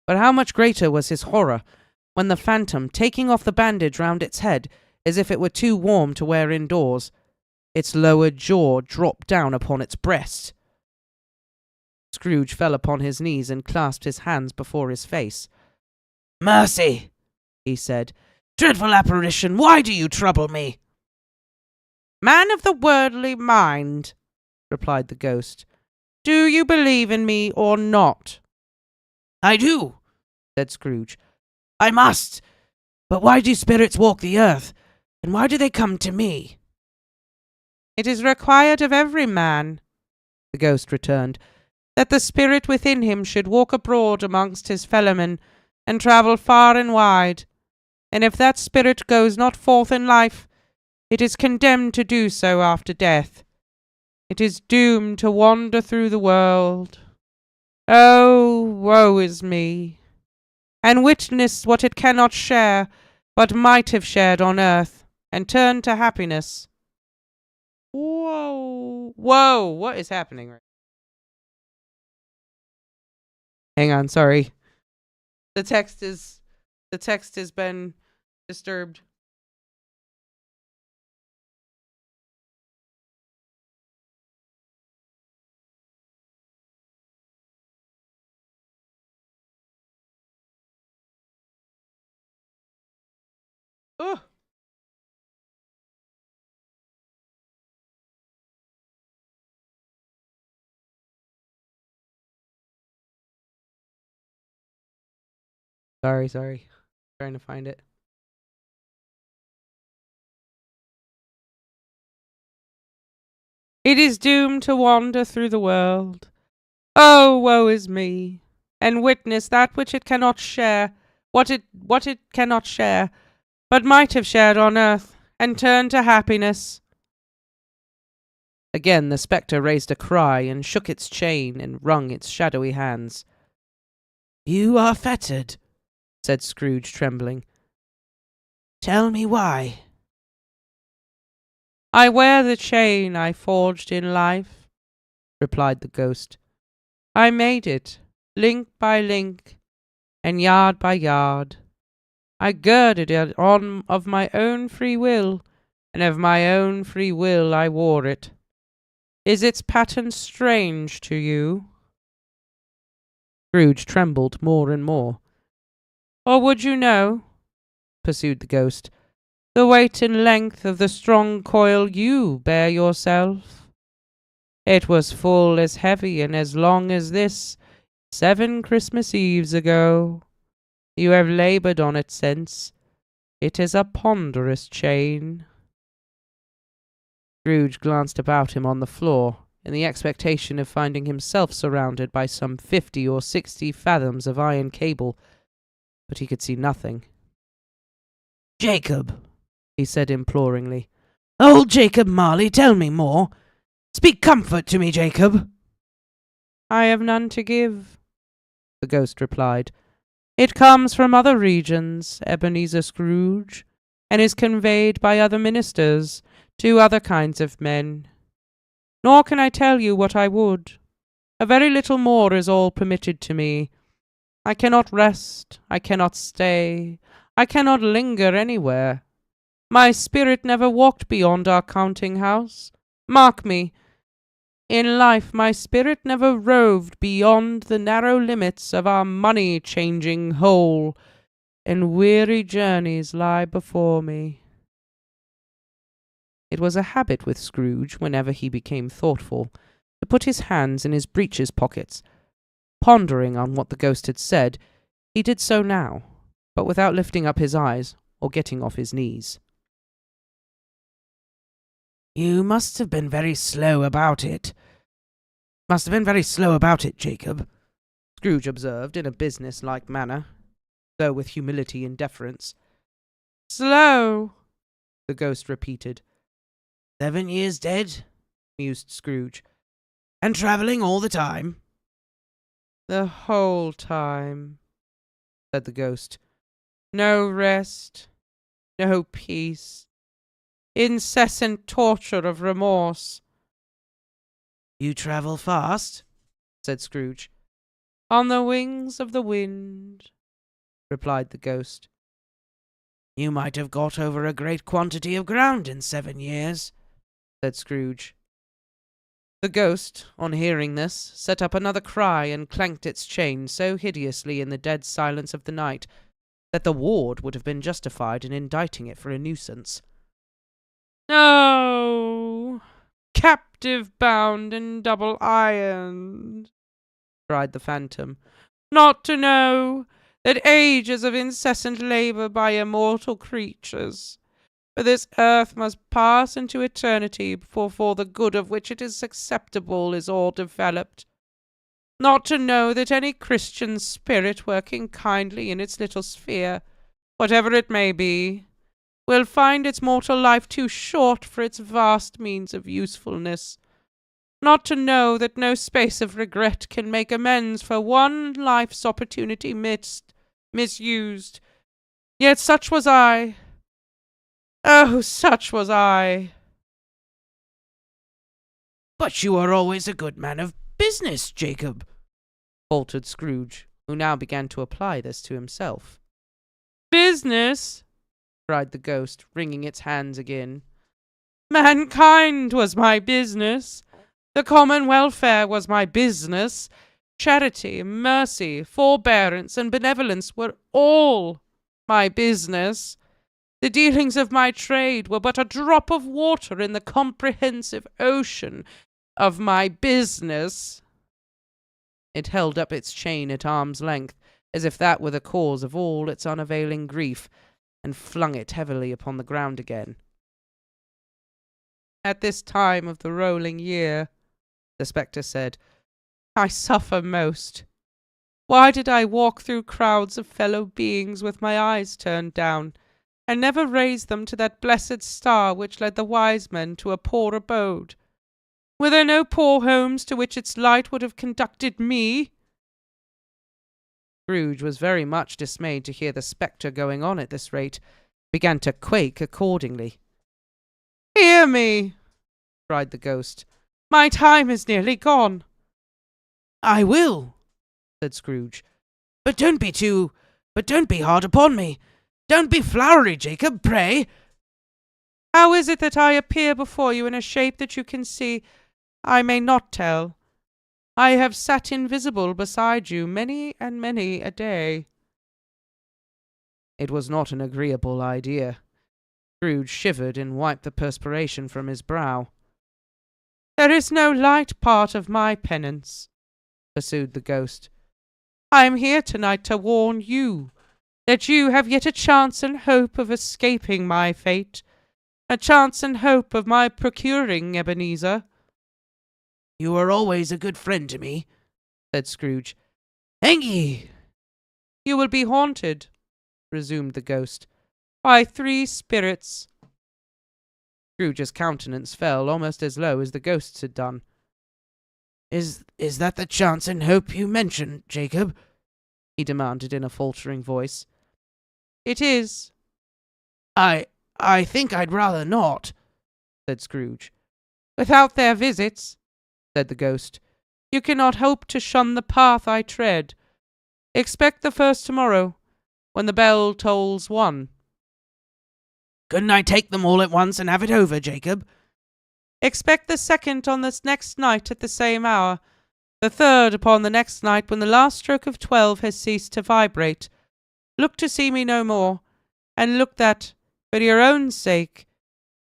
But how much greater was his horror when the phantom, taking off the bandage round its head as if it were too warm to wear indoors, its lower jaw dropped down upon its breast. Scrooge fell upon his knees and clasped his hands before his face. "Mercy," he said. "Dreadful apparition, why do you trouble me?" "Man of the worldly mind," replied the ghost, "do you believe in me or not?" "I do," said Scrooge. "I must. But why do spirits walk the earth, and why do they come to me?" "It is required of every man," the ghost returned, "that the spirit within him should walk abroad amongst his fellowmen, and travel far and wide. And if that spirit goes not forth in life, it is condemned to do so after death. It is doomed to wander through the world. Oh, woe is me! And witness what it cannot share, but might have shared on earth, and turn to happiness." Whoa! Whoa! What is happening right now? Hang on, sorry. The text has been disturbed. Oh. Sorry. Trying to find it. It is doomed to wander through the world. Oh, woe is me! And witness that which it cannot share, what it cannot share, but might have shared on earth, and turn to happiness. Again the spectre raised a cry, and shook its chain, and wrung its shadowy hands. "You are fettered," said Scrooge, trembling. "Tell me why." "I wear the chain I forged in life," replied the ghost. "I made it, link by link, and yard by yard. I girded it on of my own free will, and of my own free will I wore it. Is its pattern strange to you?" Scrooge trembled more and more. "Or would you know," pursued the ghost, "the weight and length of the strong coil you bear yourself? It was full as heavy and as long as this 7 Christmas Eves ago. You have laboured on it since. It is a ponderous chain." Scrooge glanced about him on the floor. in the expectation of finding himself surrounded by some 50 or 60 fathoms of iron cable, but he could see nothing. "Jacob," he said imploringly. "Old Jacob Marley, tell me more. Speak comfort to me, Jacob." "I have none to give," the ghost replied. "It comes from other regions, Ebenezer Scrooge, and is conveyed by other ministers to other kinds of men. Nor can I tell you what I would. A very little more is all permitted to me. I cannot rest, I cannot stay, I cannot linger anywhere. My spirit never walked beyond our counting-house. Mark me, in life my spirit never roved beyond the narrow limits of our money-changing hole, and weary journeys lie before me." It was a habit with Scrooge, whenever he became thoughtful, to put his hands in his breeches pockets. Pondering on what the ghost had said, he did so now, but without lifting up his eyes or getting off his knees. "You must have been very slow about it. Jacob," Scrooge observed in a business-like manner, though with humility and deference. "Slow," the ghost repeated. 7 years dead," mused Scrooge. "And travelling all the time?" "The whole time," said the ghost. "No rest, no peace, incessant torture of remorse." "You travel fast?" said Scrooge. "On the wings of the wind," replied the ghost. "You might have got over a great quantity of ground in 7 years," said Scrooge. The ghost, on hearing this, set up another cry and clanked its chain so hideously in the dead silence of the night that the ward would have been justified in indicting it for a nuisance. "No! Captive bound and double ironed," cried the phantom, "not to know that ages of incessant labour by immortal creatures, for this earth must pass into eternity before for the good of which it is acceptable is all developed. Not to know that any Christian spirit working kindly in its little sphere, whatever it may be, will find its mortal life too short for its vast means of usefulness. Not to know that no space of regret can make amends for one life's opportunity misused. Yet such was I. Oh, such was I." "But you are always a good man of business, Jacob," faltered Scrooge, who now began to apply this to himself. "Business!" cried the ghost, wringing its hands again. "Mankind was my business. The common welfare was my business. Charity, mercy, forbearance, and benevolence were all my business. The dealings of my trade were but a drop of water in the comprehensive ocean of my business." It held up its chain at arm's length, as if that were the cause of all its unavailing grief, and flung it heavily upon the ground again. "At this time of the rolling year," the spectre said, "I suffer most. Why did I walk through crowds of fellow beings with my eyes turned down, and never raise them to that blessed star which led the wise men to a poor abode? Were there no poor homes to which its light would have conducted me?" Scrooge was very much dismayed to hear the spectre going on at this rate, began to quake accordingly. "Hear me!" cried the ghost. "My time is nearly gone." "I will," said Scrooge. But don't be hard upon me. Don't be flowery, Jacob, pray." "How is it that I appear before you in a shape that you can see? I may not tell. I have sat invisible beside you many and many a day." It was not an agreeable idea. Scrooge shivered and wiped the perspiration from his brow. "There is no light part of my penance," pursued the ghost. "I am here tonight to warn you that you have yet a chance and hope of escaping my fate, a chance and hope of my procuring Ebenezer." You were always a good friend to me, said Scrooge. Thank ye. You will be haunted, resumed the ghost, by 3 spirits. Scrooge's countenance fell almost as low as the ghost's had done. Is that the chance and hope you mentioned, Jacob? He demanded in a faltering voice. It is. I think I'd rather not, said Scrooge. Without their visits, said the ghost, you cannot hope to shun the path I tread. Expect the first tomorrow, when the bell tolls 1. Couldn't I take them all at once and have it over, Jacob? Expect the second on this next night at the same hour, the third upon the next night when the last stroke of 12 has ceased to vibrate. Look to see me no more, and look that, for your own sake,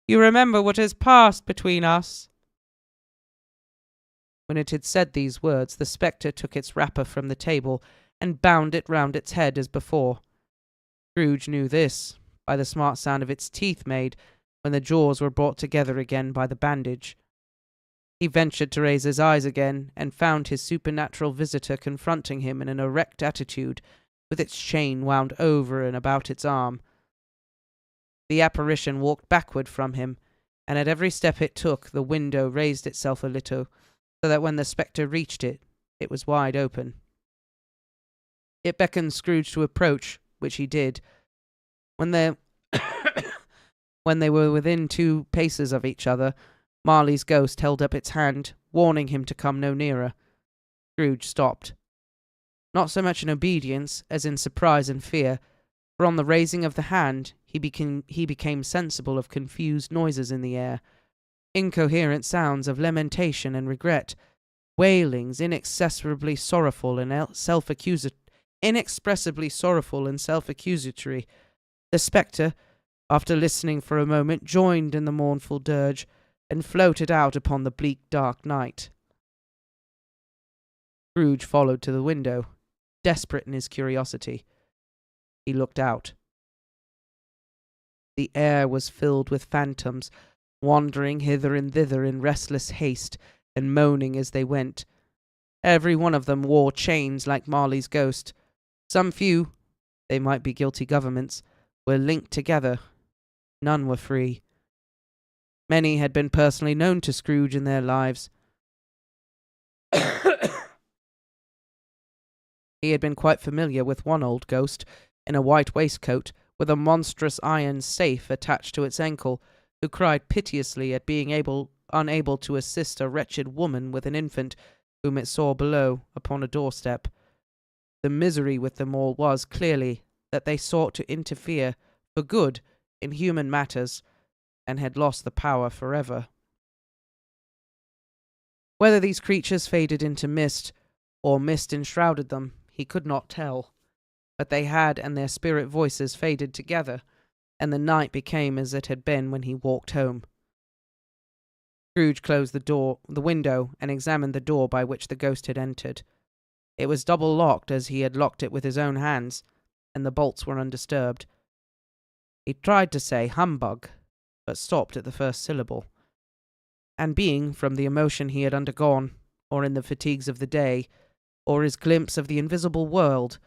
you remember what has passed between us. When it had said these words, the spectre took its wrapper from the table and bound it round its head as before. Scrooge knew this by the smart sound of its teeth made when the jaws were brought together again by the bandage. He ventured to raise his eyes again, and found his supernatural visitor confronting him in an erect attitude, with its chain wound over and about its arm. The apparition walked backward from him, and at every step it took, the window raised itself a little, so that when the spectre reached it, it was wide open. It beckoned Scrooge to approach, which he did. When they were within 2 paces of each other, Marley's ghost held up its hand, warning him to come no nearer. Scrooge stopped. Not so much in obedience as in surprise and fear, for on the raising of the hand he became sensible of confused noises in the air, incoherent sounds of lamentation and regret, wailings inexpressibly sorrowful and self-accusatory. The spectre, after listening for a moment, joined in the mournful dirge, and floated out upon the bleak dark night. Scrooge followed to the window, desperate in his curiosity. He looked out. The air was filled with phantoms, wandering hither and thither in restless haste, and moaning as they went. Every one of them wore chains like Marley's ghost. Some few, they might be guilty governments, were linked together. None were free. Many had been personally known to Scrooge in their lives. He had been quite familiar with one old ghost, in a white waistcoat, with a monstrous iron safe attached to its ankle, who cried piteously at being unable to assist a wretched woman with an infant, whom it saw below upon a doorstep. The misery with them all was, clearly, that they sought to interfere, for good, in human matters, and had lost the power forever. Whether these creatures faded into mist, or mist enshrouded them, he could not tell, but they had, and their spirit voices faded together, and the night became as it had been when he walked home. Scrooge closed the window, and examined the door by which the ghost had entered. It was double locked, as he had locked it with his own hands, and the bolts were undisturbed. He tried to say humbug, but stopped at the first syllable. And being, from the emotion he had undergone, or in the fatigues of the day, or his glimpse of the invisible world,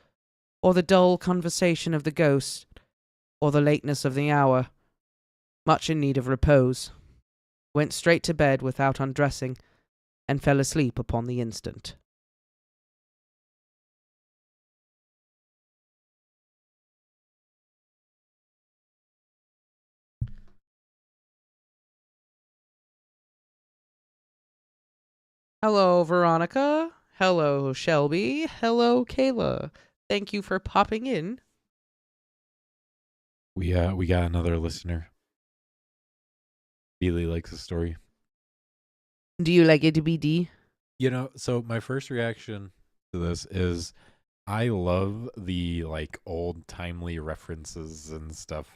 or the dull conversation of the ghost, or the lateness of the hour, much in need of repose, went straight to bed without undressing, and fell asleep upon the instant. Hello, Veronica. Hello, Shelby. Hello, Kayla. Thank you for popping in. We got another listener. Really likes the story. Do you like it, BD? You know, so my first reaction to this is I love the like old timely references and stuff.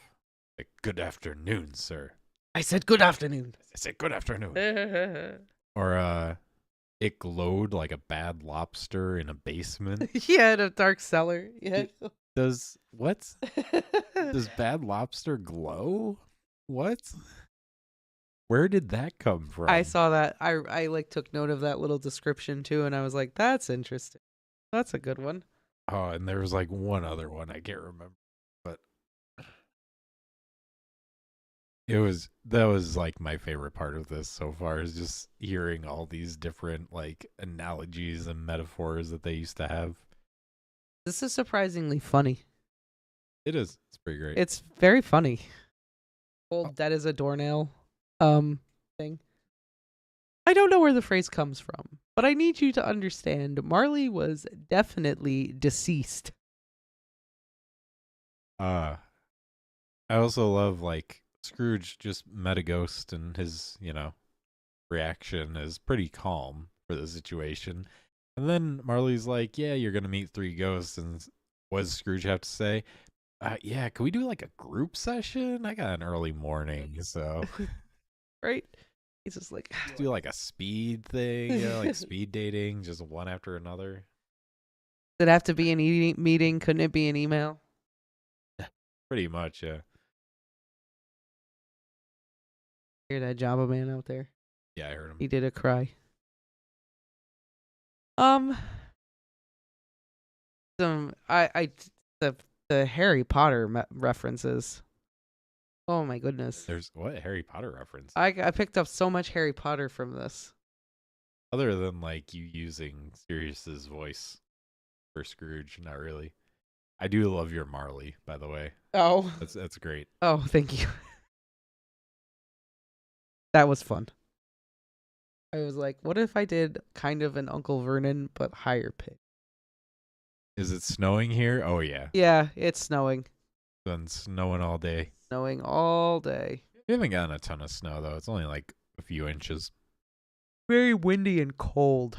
Like, good afternoon, sir. I said good afternoon. I said good afternoon. Or it glowed like a bad lobster in a basement. Yeah, in a dark cellar. Yeah. Does bad lobster glow? What? Where did that come from? I saw that. I like took note of that little description too, and I was like, that's interesting. That's a good one. Oh, and there was like one other one I can't remember, but that was like my favorite part of this so far is just hearing all these different like analogies and metaphors that they used to have. This is surprisingly funny. It is. It's pretty great. It's very funny. Old dead as a doornail thing. I don't know where the phrase comes from, but I need you to understand Marley was definitely deceased. I also love like Scrooge just met a ghost and his, reaction is pretty calm for the situation. And then Marley's like, yeah, you're going to meet 3 ghosts. And what does Scrooge have to say? Yeah, can we do like a group session? I got an early morning, so. Right? He's just like, do like a speed thing, like speed dating, just one after another. Did it have to be an meeting? Couldn't it be an email? Pretty much, yeah. Hear that Jabba man out there? Yeah, I heard him. He did a cry. The Harry Potter references. Oh my goodness. There's what Harry Potter reference? I picked up so much Harry Potter from this. Other than like you using Sirius's voice for Scrooge, not really. I do love your Marley, by the way. Oh. That's great. Oh, thank you. That was fun. I was like, what if I did kind of an Uncle Vernon, but higher pitch? Is it snowing here? Oh, yeah. Yeah, it's snowing. It's been snowing all day. Snowing all day. We haven't gotten a ton of snow, though. It's only like a few inches. Very windy and cold.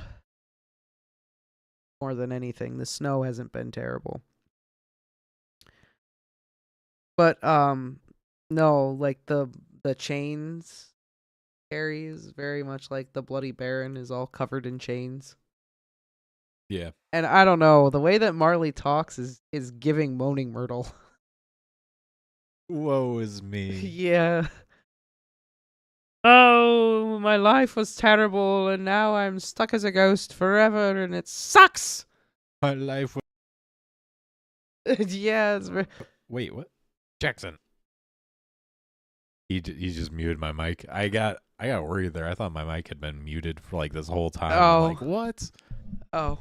More than anything. The snow hasn't been terrible. But, no, like the chains carries very much like the Bloody Baron is all covered in chains. Yeah. And I don't know, the way that Marley talks is giving Moaning Myrtle. Woe is me. Yeah. Oh, my life was terrible, and now I'm stuck as a ghost forever, and it sucks. My life was... Yeah. It's Wait, what? Jackson. He just muted my mic. I got worried there. I thought my mic had been muted for like this whole time. Oh. I'm like, what? Oh.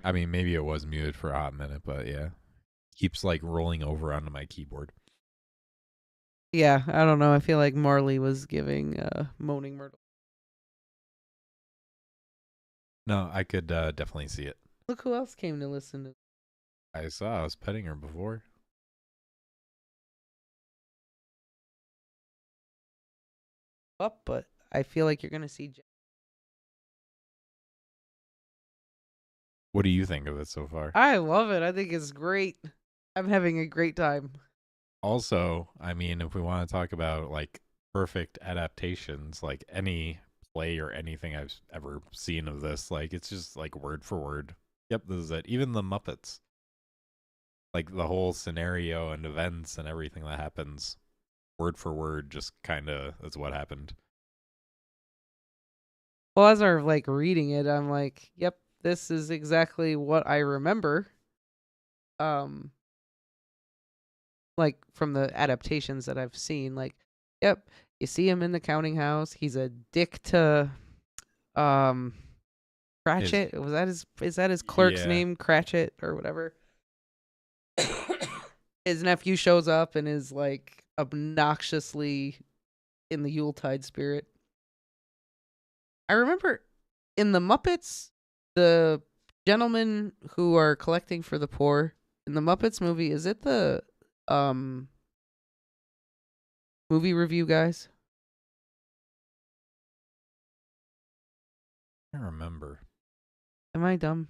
I mean, maybe it was muted for a hot minute, but yeah. Keeps like rolling over onto my keyboard. Yeah, I don't know. I feel like Marley was giving Moaning Myrtle. No, I could definitely see it. Look who else came to listen to. I was petting her before. Up, but I feel like you're gonna see. What do you think of it so far? I love it. I think it's great. I'm having a great time. Also, I mean, if we want to talk about like perfect adaptations, like any play or anything I've ever seen of this, like it's just like word for word. Yep, this is it. Even the Muppets. Like the whole scenario and events and everything that happens, word for word, just kind of is what happened. Well, as I'm like reading it, I'm like, yep, this is exactly what I remember. Like from the adaptations that I've seen, like, yep, you see him in the counting house. He's a dick to, Cratchit. Is that his clerk's name, Cratchit or whatever? His nephew shows up and is like obnoxiously in the Yuletide spirit. I remember in the Muppets, the gentlemen who are collecting for the poor in the Muppets movie, is it the movie review guys? I don't remember. Am I dumb?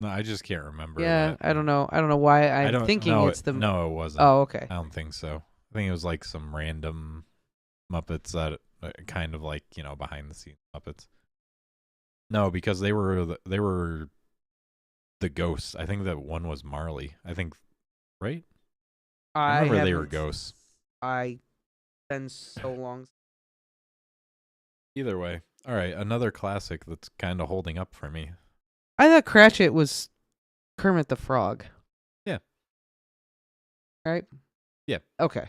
No, I just can't remember. Yeah, that. I don't know. I don't know why I'm thinking it's the. No, it wasn't. Oh, okay. I don't think so. I think it was like some random Muppets that kind of like, behind the scenes Muppets. No, because they were the ghosts. I think that one was Marley. I think, right? I remember they were ghosts. I been so long. Either way. All right, another classic that's kind of holding up for me. I thought Cratchit was Kermit the Frog. Yeah. Right? Yeah. Okay.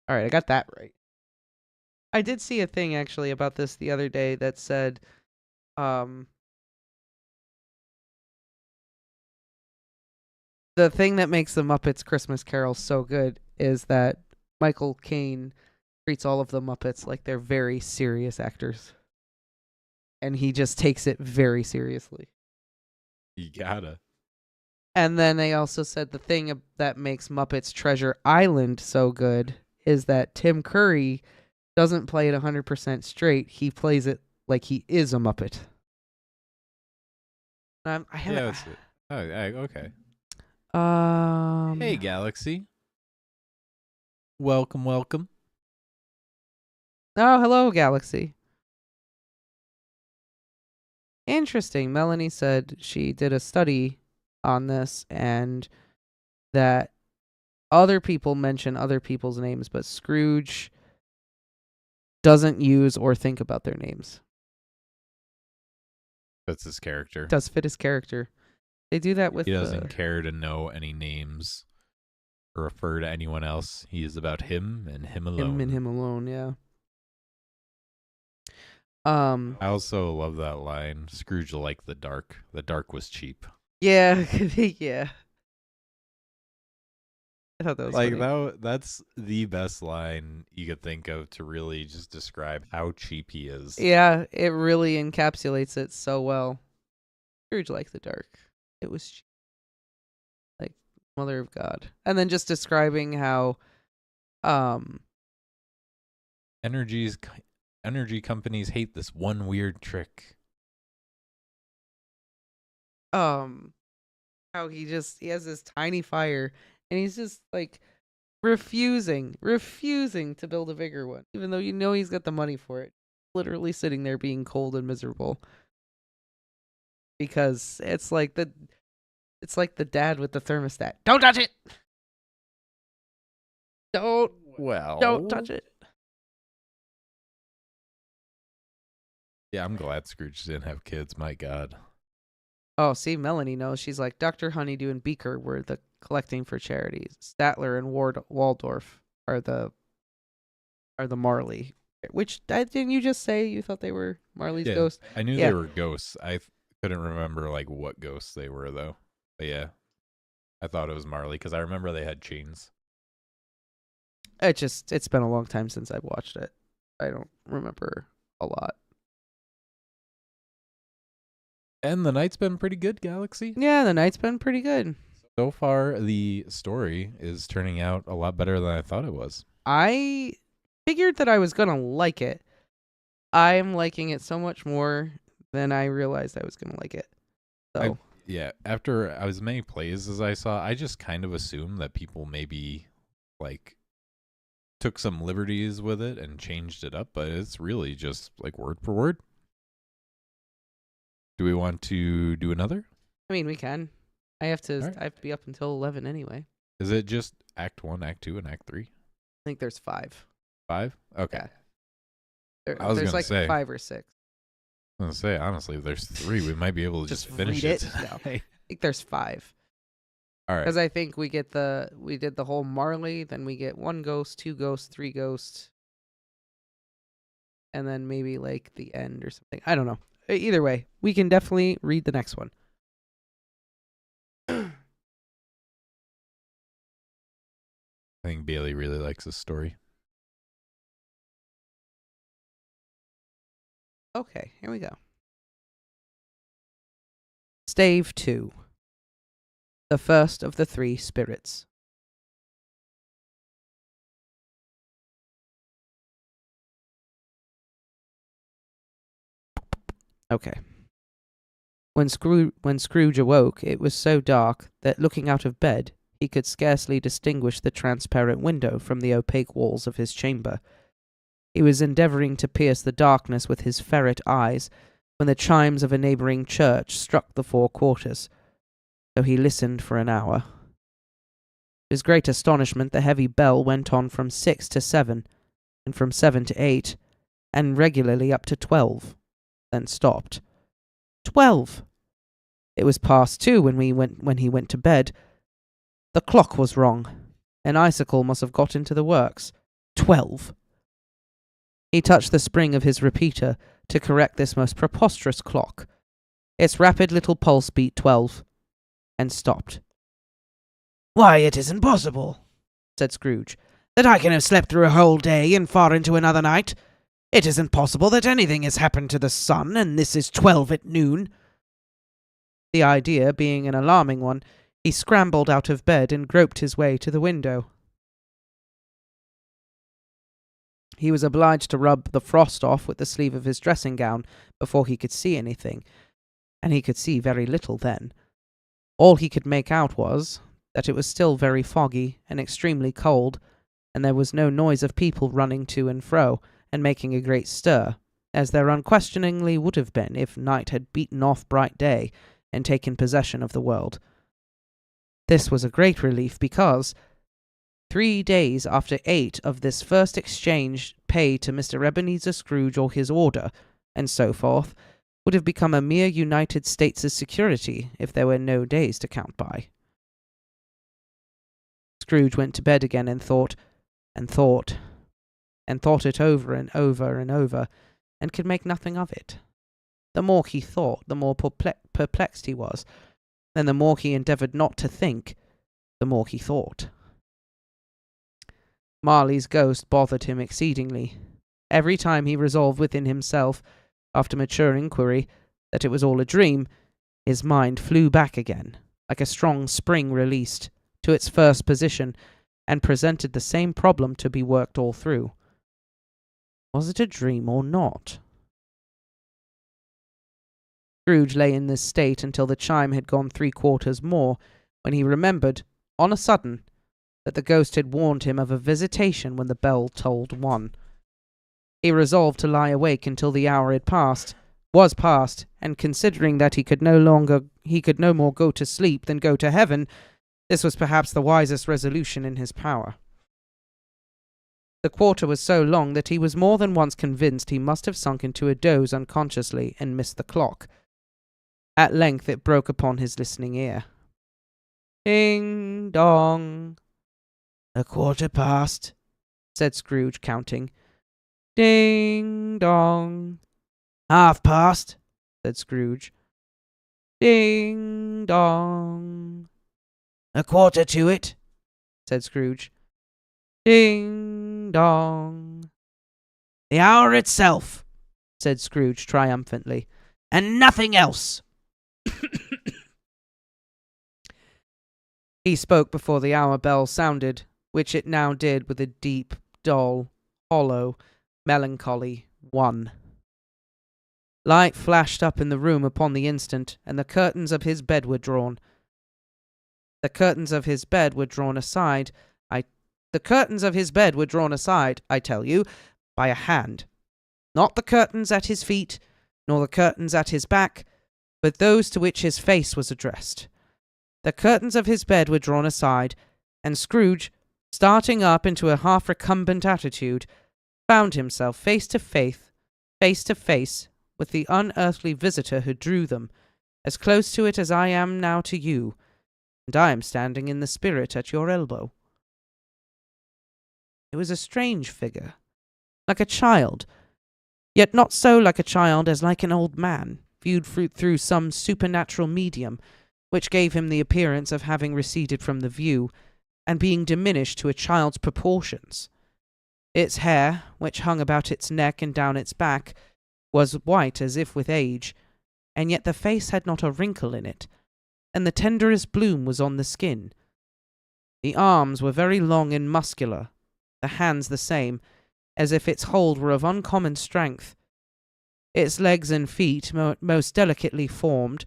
All right, I got that right. I did see a thing actually about this the other day that said the thing that makes the Muppets Christmas Carol so good is that Michael Caine treats all of the Muppets like they're very serious actors. And he just takes it very seriously. You gotta. And then they also said the thing that makes Muppets Treasure Island so good is that Tim Curry doesn't play it 100% straight. He plays it like he is a Muppet. Okay. Hey, Galaxy. Welcome. Oh, hello, Galaxy. Interesting. Melanie said she did a study on this and that other people mention other people's names, but Scrooge doesn't use or think about their names. That's his character. Does fit his character. They do that with He doesn't care to know any names or refer to anyone else. He is about him and him alone. Him and him alone, yeah. I also love that line. Scrooge liked the dark. The dark was cheap. Yeah, yeah. I thought that was funny. That's the best line you could think of to really just describe how cheap he is. Yeah, it really encapsulates it so well. Scrooge liked the dark. It was cheap. Like Mother of God. And then just describing how energy companies hate this one weird trick. How he has this tiny fire and he's just like refusing to build a bigger one, even though he's got the money for it. Literally sitting there being cold and miserable. Because it's like the dad with the thermostat. Don't touch it. Don't touch it. Yeah, I'm glad Scrooge didn't have kids. My God. Oh, see, Melanie knows. She's like, Dr. Honeydew and Beaker were the collecting for charities. Statler and Waldorf are the Marley. Which didn't you just say you thought they were Marley's ghosts? I knew they were ghosts. I couldn't remember like what ghosts they were though. But yeah, I thought it was Marley because I remember they had chains. It's been a long time since I've watched it. I don't remember a lot. And the night's been pretty good, Galaxy. Yeah, the night's been pretty good. So far, the story is turning out a lot better than I thought it was. I figured that I was going to like it. I'm liking it so much more than I realized I was going to like it. So after as many plays as I saw, I just kind of assumed that people maybe like took some liberties with it and changed it up, but it's really just like word for word. Do we want to do another? I mean, we can. I have to. Right. I have to be up until 11 anyway. Is it just Act 1, Act 2, and Act 3? I think there's 5. 5? Okay. Yeah. I was there's gonna like say 5 or 6. I was gonna say honestly, if there's 3, we might be able to just finish read it. No, I think there's 5. All right. Because I think we did the whole Marley, then we get 1 ghost, 2 ghosts, 3 ghosts, and then maybe like the end or something. I don't know. Either way, we can definitely read the next one. I think Bailey really likes this story. Okay, here we go. Stave 2. The first of the 3 spirits. Okay. When Scrooge awoke, it was so dark that looking out of bed, he could scarcely distinguish the transparent window from the opaque walls of his chamber. He was endeavouring to pierce the darkness with his ferret eyes when the chimes of a neighbouring church struck the 4 quarters, so he listened for an hour. To his great astonishment, the heavy bell went on from 6 to 7, and from 7 to 8, and regularly up to 12, then stopped. 12! It was past 2 when he went to bed. The clock was wrong. An icicle must have got into the works. 12! He touched the spring of his repeater to correct this most preposterous clock. Its rapid little pulse beat 12, and stopped. "Why, it isn't possible," said Scrooge, "that I can have slept through a whole day and far into another night. It isn't possible that anything has happened to the sun, and this is 12 at noon." The idea being an alarming one, he scrambled out of bed and groped his way to the window. He was obliged to rub the frost off with the sleeve of his dressing gown before he could see anything, and he could see very little then. All he could make out was that it was still very foggy and extremely cold, and there was no noise of people running to and fro and making a great stir, as there unquestioningly would have been if night had beaten off bright day and taken possession of the world. This was a great relief because 3 days after 8 of this first exchange paid to Mr. Ebenezer Scrooge or his order, and so forth, would have become a mere United States' security if there were no days to count by. Scrooge went to bed again and thought, and thought, and thought it over and over and over, and could make nothing of it. The more he thought, the more perplexed he was, and the more he endeavoured not to think, the more he thought. Marley's ghost bothered him exceedingly. Every time he resolved within himself, after mature inquiry, that it was all a dream, his mind flew back again, like a strong spring released, to its first position, and presented the same problem to be worked all through. Was it a dream or not? Scrooge lay in this state until the chime had gone 3/4 more, when he remembered, on a sudden, that the ghost had warned him of a visitation when the bell tolled 1. He resolved to lie awake until the hour was past, and considering that he could no more go to sleep than go to heaven, this was perhaps the wisest resolution in his power. The quarter was so long that he was more than once convinced he must have sunk into a doze unconsciously and missed the clock. At length it broke upon his listening ear. Ding dong. "A quarter past," said Scrooge, counting. Ding dong. "Half past," said Scrooge. Ding dong. "A quarter to it," said Scrooge. Ding dong. "The hour itself," said Scrooge triumphantly. "and nothing else." He spoke before the hour bell sounded, which it now did with a deep, dull, hollow, melancholy 1. Light flashed up in the room upon the instant, and the curtains of his bed were drawn. The curtains of his bed were drawn aside, I tell you, by a hand. Not the curtains at his feet, nor the curtains at his back, but those to which his face was addressed. The curtains of his bed were drawn aside, and Scrooge, starting up into a half-recumbent attitude, found himself face to face with the unearthly visitor who drew them, as close to it as I am now to you, and I am standing in the spirit at your elbow. It was a strange figure, like a child, yet not so like a child as like an old man, viewed through some supernatural medium, which gave him the appearance of having receded from the view, and being diminished to a child's proportions. Its hair, which hung about its neck and down its back, was white as if with age, and yet the face had not a wrinkle in it, and the tenderest bloom was on the skin. The arms were very long and muscular, the hands the same, as if its hold were of uncommon strength. Its legs and feet, most delicately formed,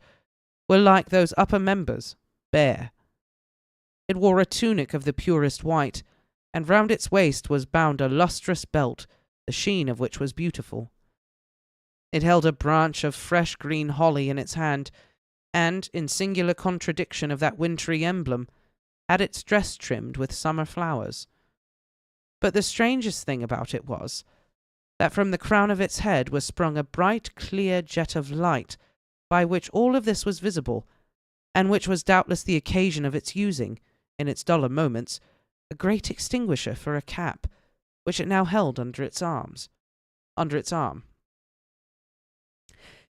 were like those upper members, bare. It wore a tunic of the purest white, and round its waist was bound a lustrous belt, the sheen of which was beautiful. It held a branch of fresh green holly in its hand, and, in singular contradiction of that wintry emblem, had its dress trimmed with summer flowers. But the strangest thing about it was that from the crown of its head was sprung a bright, clear jet of light, by which all of this was visible, and which was doubtless the occasion of its using, in its duller moments, a great extinguisher for a cap, which it now held under its arm.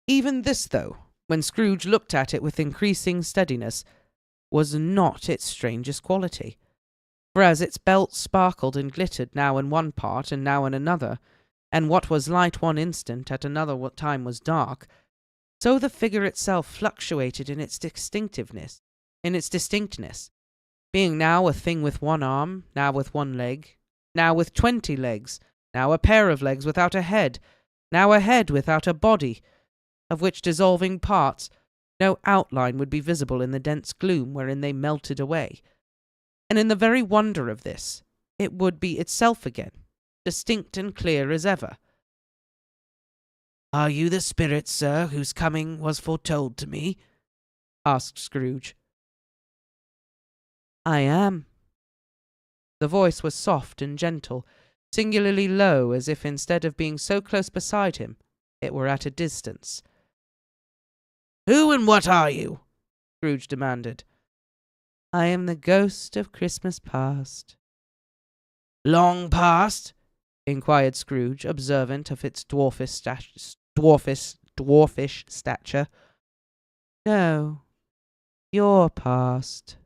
Even this, though, when Scrooge looked at it with increasing steadiness, was not its strangest quality. For as its belt sparkled and glittered now in one part and now in another, and what was light one instant at another time was dark, so the figure itself fluctuated in its distinctness, being now a thing with one arm, now with one leg, now with 20 legs, now a pair of legs without a head, now a head without a body, of which dissolving parts no outline would be visible in the dense gloom wherein they melted away. And in the very wonder of this, it would be itself again, distinct and clear as ever. "Are you the spirit, sir, whose coming was foretold to me?" asked Scrooge. "I am." The voice was soft and gentle, singularly low, as if instead of being so close beside him, it were at a distance. "Who and what are you?" Scrooge demanded. "I am the ghost of Christmas past." "Long past?" inquired Scrooge, observant of its dwarfish stature. "No, your past."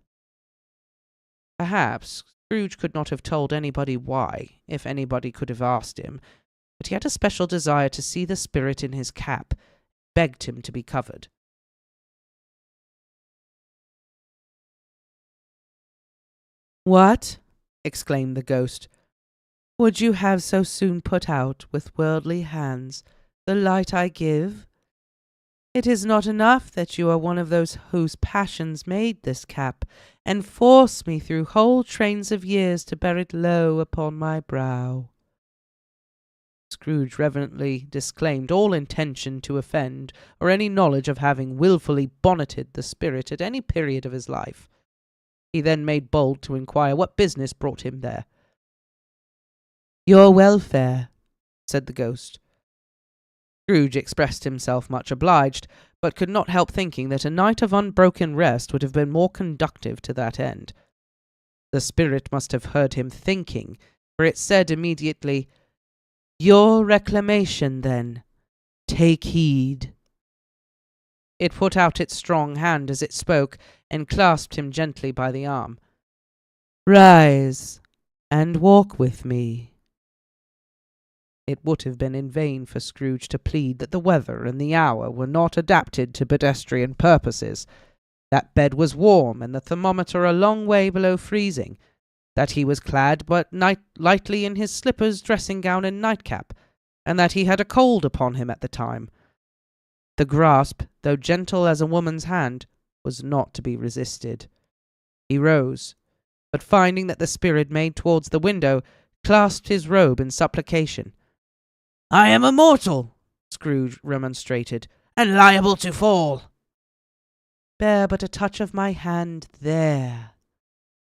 Perhaps Scrooge could not have told anybody why, if anybody could have asked him, but he had a special desire to see the spirit in his cap, begged him to be covered. "What?" exclaimed the ghost. "Would you have so soon put out, with worldly hands, the light I give? It is not enough that you are one of those whose passions made this cap, and force me through whole trains of years to bear it low upon my brow." Scrooge reverently disclaimed all intention to offend, or any knowledge of having wilfully bonneted the spirit at any period of his life. He then made bold to inquire what business brought him there. "Your welfare," said the ghost. Scrooge expressed himself much obliged, but could not help thinking that a night of unbroken rest would have been more conducive to that end. The spirit must have heard him thinking, for it said immediately, "Your reclamation, then. Take heed." It put out its strong hand as it spoke, and clasped him gently by the arm. "Rise, and walk with me." It would have been in vain for Scrooge to plead that the weather and the hour were not adapted to pedestrian purposes, that bed was warm and the thermometer a long way below freezing, that he was clad but lightly in his slippers, dressing-gown, and nightcap, and that he had a cold upon him at the time. The grasp, though gentle as a woman's hand, was not to be resisted. He rose, but finding that the spirit made towards the window, clasped his robe in supplication. "I am a mortal," Scrooge remonstrated, "and liable to fall." "Bear but a touch of my hand there,"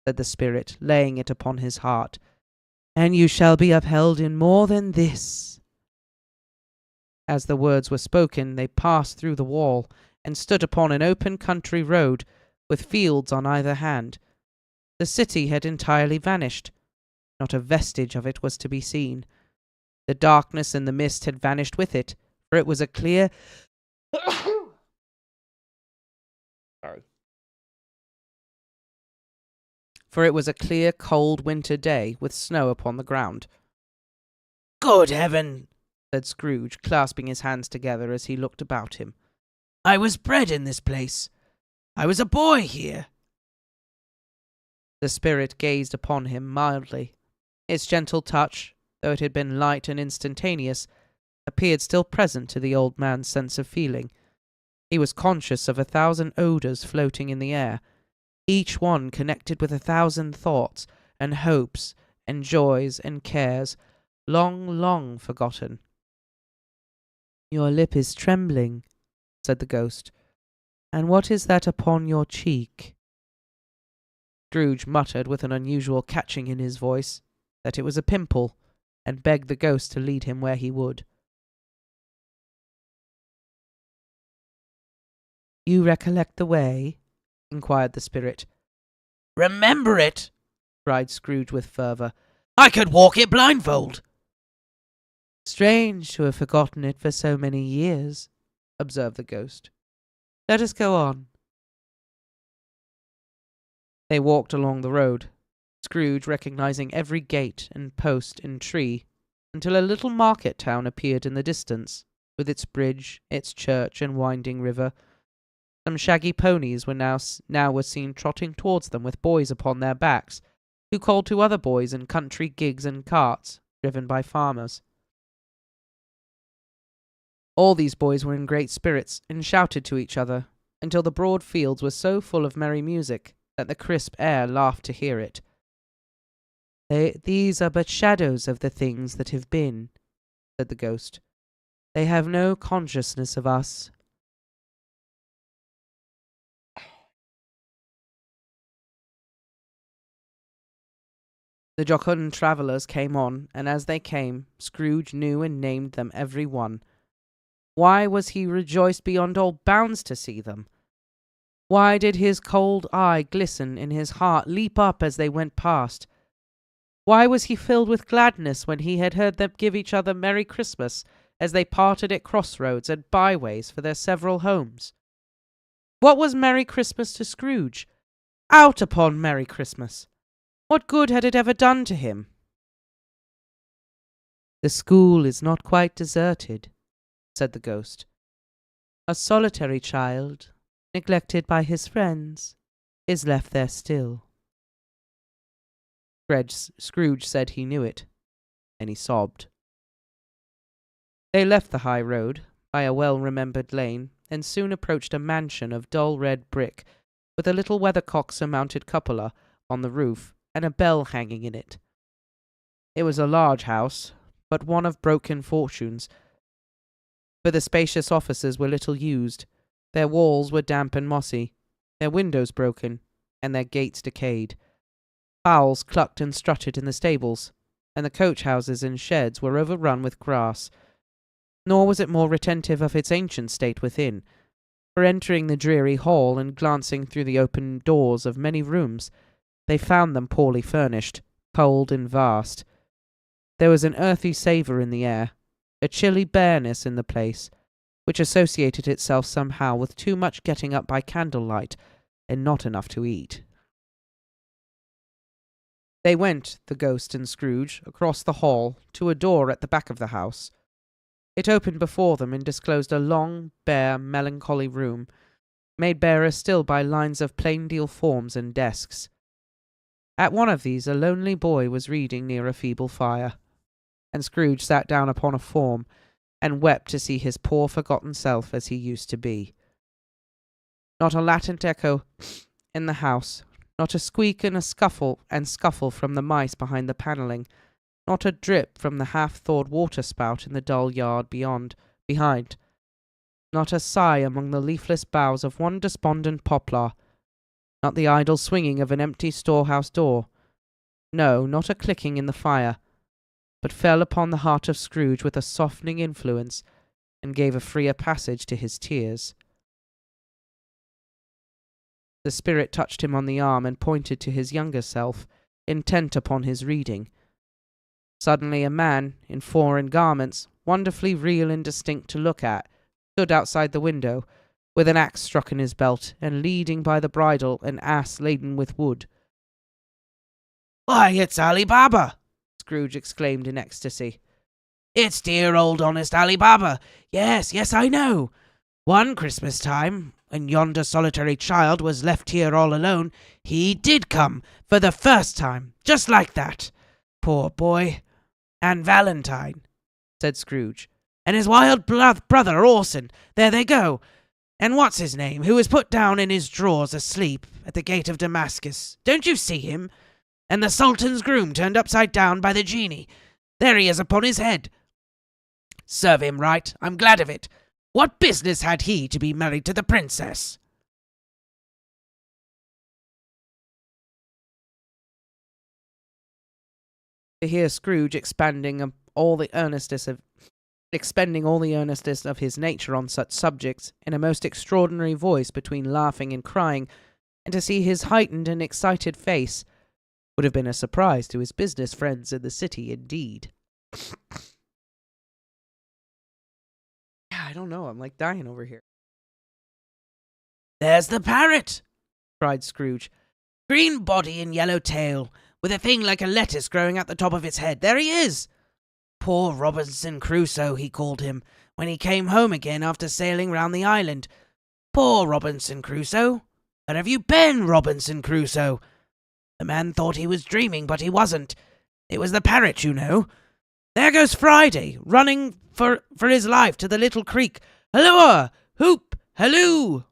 said the spirit, laying it upon his heart, "and you shall be upheld in more than this." As the words were spoken, they passed through the wall, and stood upon an open country road, with fields on either hand. The city had entirely vanished. Not a vestige of it was to be seen. The darkness and the mist had vanished with it, for it was a clear... For it was a clear, cold winter day, with snow upon the ground. "Good heaven!" said Scrooge, clasping his hands together as he looked about him. "I was bred in this place. I was a boy here." The spirit gazed upon him mildly. Its gentle touch, though it had been light and instantaneous, appeared still present to the old man's sense of feeling. He was conscious of 1,000 odours floating in the air, each one connected with 1,000 thoughts and hopes and joys and cares, long, long forgotten. "Your lip is trembling," said the ghost. "And what is that upon your cheek?" Scrooge muttered with an unusual catching in his voice, that it was a pimple, and begged the ghost to lead him where he would. "You recollect the way?" inquired the spirit. "Remember it!" cried Scrooge with fervour. "I could walk it blindfold." "Strange to have forgotten it for so many years," observed the ghost. "Let us go on." They walked along the road, Scrooge recognizing every gate and post and tree, until a little market town appeared in the distance, with its bridge, its church, and winding river. Some shaggy ponies were now were seen trotting towards them with boys upon their backs, who called to other boys in country gigs and carts, driven by farmers. All these boys were in great spirits, and shouted to each other, until the broad fields were so full of merry music that the crisp air laughed to hear it. "These are but shadows of the things that have been," said the ghost. "They have no consciousness of us." The jocund travellers came on, and as they came, Scrooge knew and named them every one. Why was he rejoiced beyond all bounds to see them? Why did his cold eye glisten and his heart leap up as they went past? Why was he filled with gladness when he had heard them give each other Merry Christmas as they parted at crossroads and byways for their several homes? What was Merry Christmas to Scrooge? Out upon Merry Christmas! What good had it ever done to him? "The school is not quite deserted," said the ghost. "A solitary child, neglected by his friends, is left there still." Scrooge said he knew it, and he sobbed. They left the high road, by a well-remembered lane, and soon approached a mansion of dull red brick, with a little weathercock-surmounted cupola on the roof, and a bell hanging in it. It was a large house, but one of broken fortunes, for the spacious offices were little used, their walls were damp and mossy, their windows broken, and their gates decayed. Fowls clucked and strutted in the stables, and the coach-houses and sheds were overrun with grass. Nor was it more retentive of its ancient state within, for entering the dreary hall and glancing through the open doors of many rooms, they found them poorly furnished, cold and vast. There was an earthy savour in the air, a chilly bareness in the place, which associated itself somehow with too much getting up by candlelight and not enough to eat. They went, the ghost and Scrooge, across the hall to a door at the back of the house. It opened before them and disclosed a long, bare, melancholy room, made barer still by lines of plain deal forms and desks. At one of these a lonely boy was reading near a feeble fire, and Scrooge sat down upon a form and wept to see his poor forgotten self as he used to be. Not a latent echo in the house, not a squeak and a scuffle from the mice behind the panelling, not a drip from the half-thawed water-spout in the dull yard behind, not a sigh among the leafless boughs of one despondent poplar, not the idle swinging of an empty storehouse door. No, not a clicking in the fire, but fell upon the heart of Scrooge with a softening influence, and gave a freer passage to his tears. The spirit touched him on the arm and pointed to his younger self, intent upon his reading. Suddenly a man, in foreign garments, wonderfully real and distinct to look at, stood outside the window, with an axe struck in his belt, and leading by the bridle an ass laden with wood. "Why, it's Ali Baba!" Scrooge exclaimed in ecstasy. "It's dear old honest Ali Baba! Yes, I know. One Christmas time, when yonder solitary child was left here all alone, he did come, for the first time, just like that. Poor boy. And Valentine," said Scrooge, "and his wild brother Orson, there they go. And what's his name, who was put down in his drawers asleep at the gate of Damascus? Don't you see him? And the Sultan's groom turned upside down by the genie. There he is upon his head. Serve him right, I'm glad of it. What business had he to be married to the princess?" to hear Scrooge expending all the earnestness of his nature on such subjects in a most extraordinary voice between laughing and crying, and to see his heightened and excited face, would have been a surprise to his business friends in the city indeed. I don't know, I'm like dying over here. "There's the parrot!" cried Scrooge. "Green body and yellow tail, with a thing like a lettuce growing out the top of its head. There he is! Poor Robinson Crusoe, he called him, when he came home again after sailing round the island. Poor Robinson Crusoe! Where have you been, Robinson Crusoe? The man thought he was dreaming, but he wasn't. It was the parrot, you know. There goes Friday, running for his life to the little creek. Halloa! Hoop! Halloo!"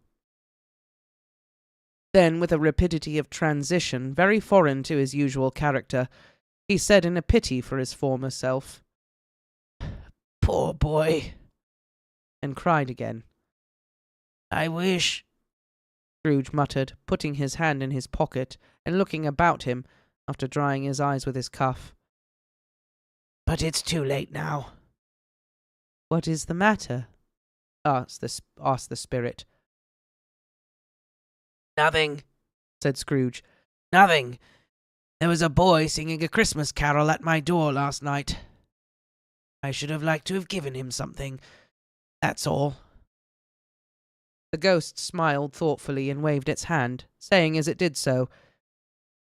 Then, with a rapidity of transition very foreign to his usual character, he said in a pity for his former self, "Poor boy," and cried again. "I wish—" Scrooge muttered, putting his hand in his pocket and looking about him after drying his eyes with his cuff. "But it's too late now." "What is the matter?" asked the spirit. "Nothing," said Scrooge. "Nothing. There was a boy singing a Christmas carol at my door last night. I should have liked to have given him something. That's all." The ghost smiled thoughtfully and waved its hand, saying as it did so,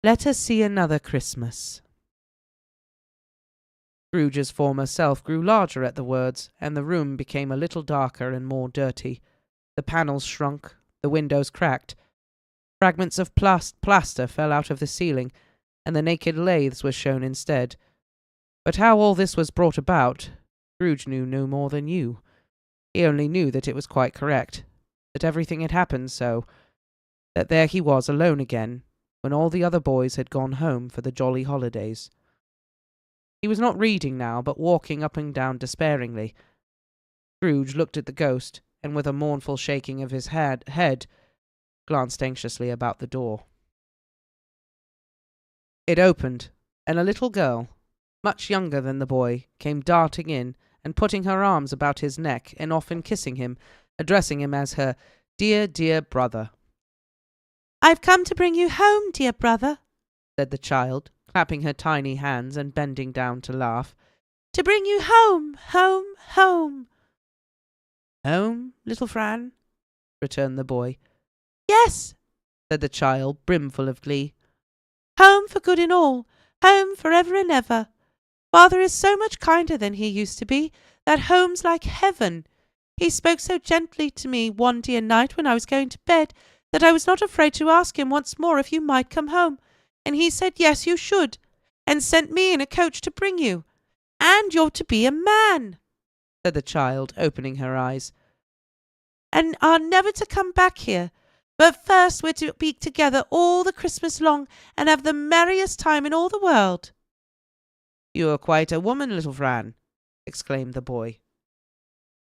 "Let us see another Christmas." Scrooge's former self grew larger at the words, and the room became a little darker and more dirty. The panels shrunk, the windows cracked. Fragments of plaster fell out of the ceiling, and the naked laths were shown instead. But how all this was brought about, Scrooge knew no more than you. He only knew that it was quite correct, that everything had happened so, that there he was alone again, when all the other boys had gone home for the jolly holidays. He was not reading now, but walking up and down despairingly. Scrooge looked at the ghost, and with a mournful shaking of his head, glanced anxiously about the door. It opened, and a little girl, much younger than the boy, came darting in, and putting her arms about his neck, and often kissing him, addressing him as her dear, dear brother. "I've come to bring you home, dear brother," said the child, clapping her tiny hands and bending down to laugh. "To bring you home, home, home." "Home, little Fran?" returned the boy. "Yes," said the child, brimful of glee. "Home for good and all, home for ever and ever. Father is so much kinder than he used to be, that home's like heaven. He spoke so gently to me one dear night when I was going to bed, that I was not afraid to ask him once more if you might come home, and he said yes, you should, and sent me in a coach to bring you. And you're to be a man," said the child, opening her eyes, "and are never to come back here. But first we're to be together all the Christmas long, and have the merriest time in all the world." "You are quite a woman, little Fran," exclaimed the boy.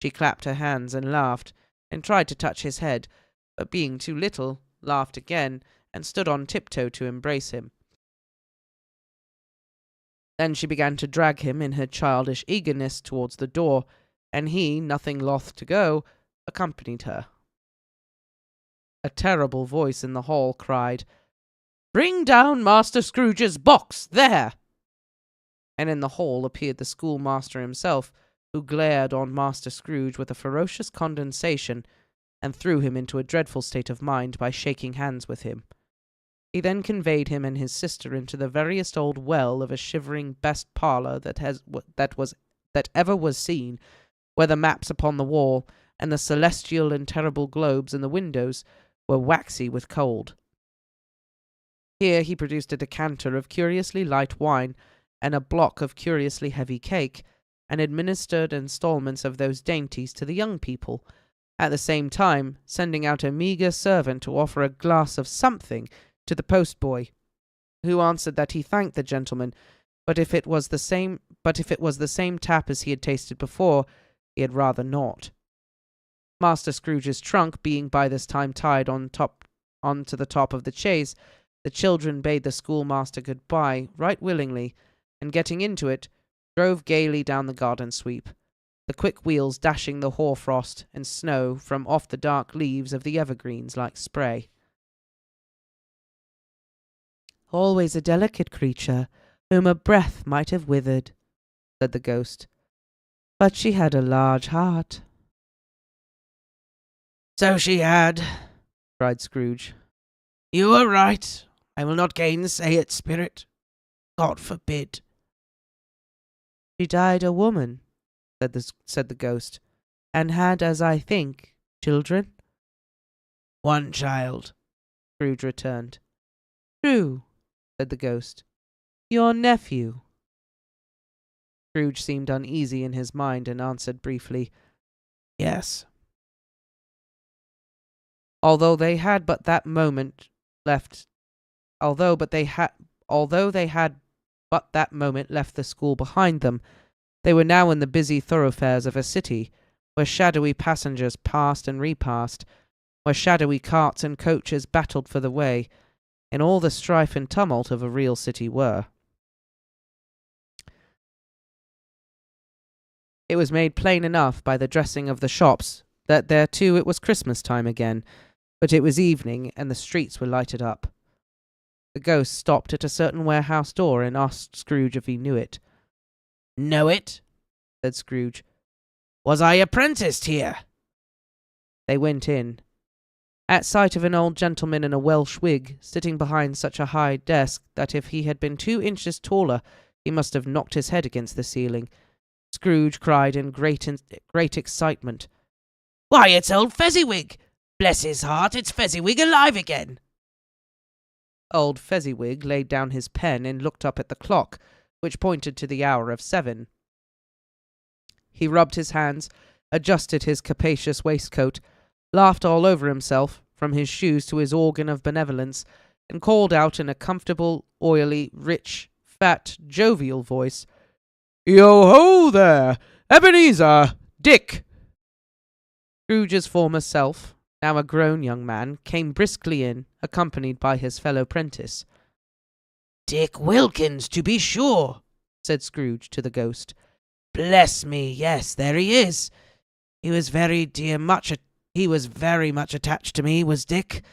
She clapped her hands and laughed, and tried to touch his head, but being too little, laughed again, and stood on tiptoe to embrace him. Then she began to drag him in her childish eagerness towards the door, and he, nothing loth to go, accompanied her. A terrible voice in the hall cried, "Bring down Master Scrooge's box, there!" And in the hall appeared the schoolmaster himself, who glared on Master Scrooge with a ferocious condescension, and threw him into a dreadful state of mind by shaking hands with him. He then conveyed him and his sister into the veriest old well of a shivering best parlour that ever was seen, where the maps upon the wall, and the celestial and terrible globes in the windows, were waxy with cold. Here he produced a decanter of curiously light wine, and a block of curiously heavy cake, and administered instalments of those dainties to the young people, at the same time sending out a meagre servant to offer a glass of something to the postboy, who answered that he thanked the gentleman, but if it was the same tap as he had tasted before, he had rather not. Master Scrooge's trunk being by this time tied on to the top of the chaise, the children bade the schoolmaster good-bye right willingly, and getting into it, drove gaily down the garden sweep, the quick wheels dashing the hoarfrost and snow from off the dark leaves of the evergreens like spray. "Always a delicate creature, whom a breath might have withered," said the ghost. "But she had a large heart." "So she had," cried Scrooge. "You are right. I will not gainsay it, Spirit. God forbid." "She died a woman," said the ghost, "and had, as I think, children?" "One child," Scrooge returned. "True," said the ghost. "Your nephew." Scrooge seemed uneasy in his mind and answered briefly, "Yes." Although they had but that moment left the school behind them, they were now in the busy thoroughfares of a city, where shadowy passengers passed and repassed, where shadowy carts and coaches battled for the way, in all the strife and tumult of a real city were. It was made plain enough by the dressing of the shops that there too it was Christmas time again, but it was evening, and the streets were lighted up. The ghost stopped at a certain warehouse door and asked Scrooge if he knew it. "Know it?" said Scrooge. "Was I apprenticed here?" They went in. At sight of an old gentleman in a Welsh wig, sitting behind such a high desk that if he had been 2 inches taller he must have knocked his head against the ceiling, Scrooge cried in great excitement, "Why, it's old Fezziwig! Bless his heart, it's Fezziwig alive again!" Old Fezziwig laid down his pen and looked up at the clock, which pointed to the hour of 7. He rubbed his hands, adjusted his capacious waistcoat, laughed all over himself, from his shoes to his organ of benevolence, and called out in a comfortable, oily, rich, fat, jovial voice, "Yo-ho there! Ebenezer! Dick!" Scrooge's former self, now a grown young man, came briskly in, accompanied by his fellow prentice. "Dick Wilkins, to be sure," said Scrooge to the ghost. "Bless me, yes, there he is. He was very much attached to me, was Dick.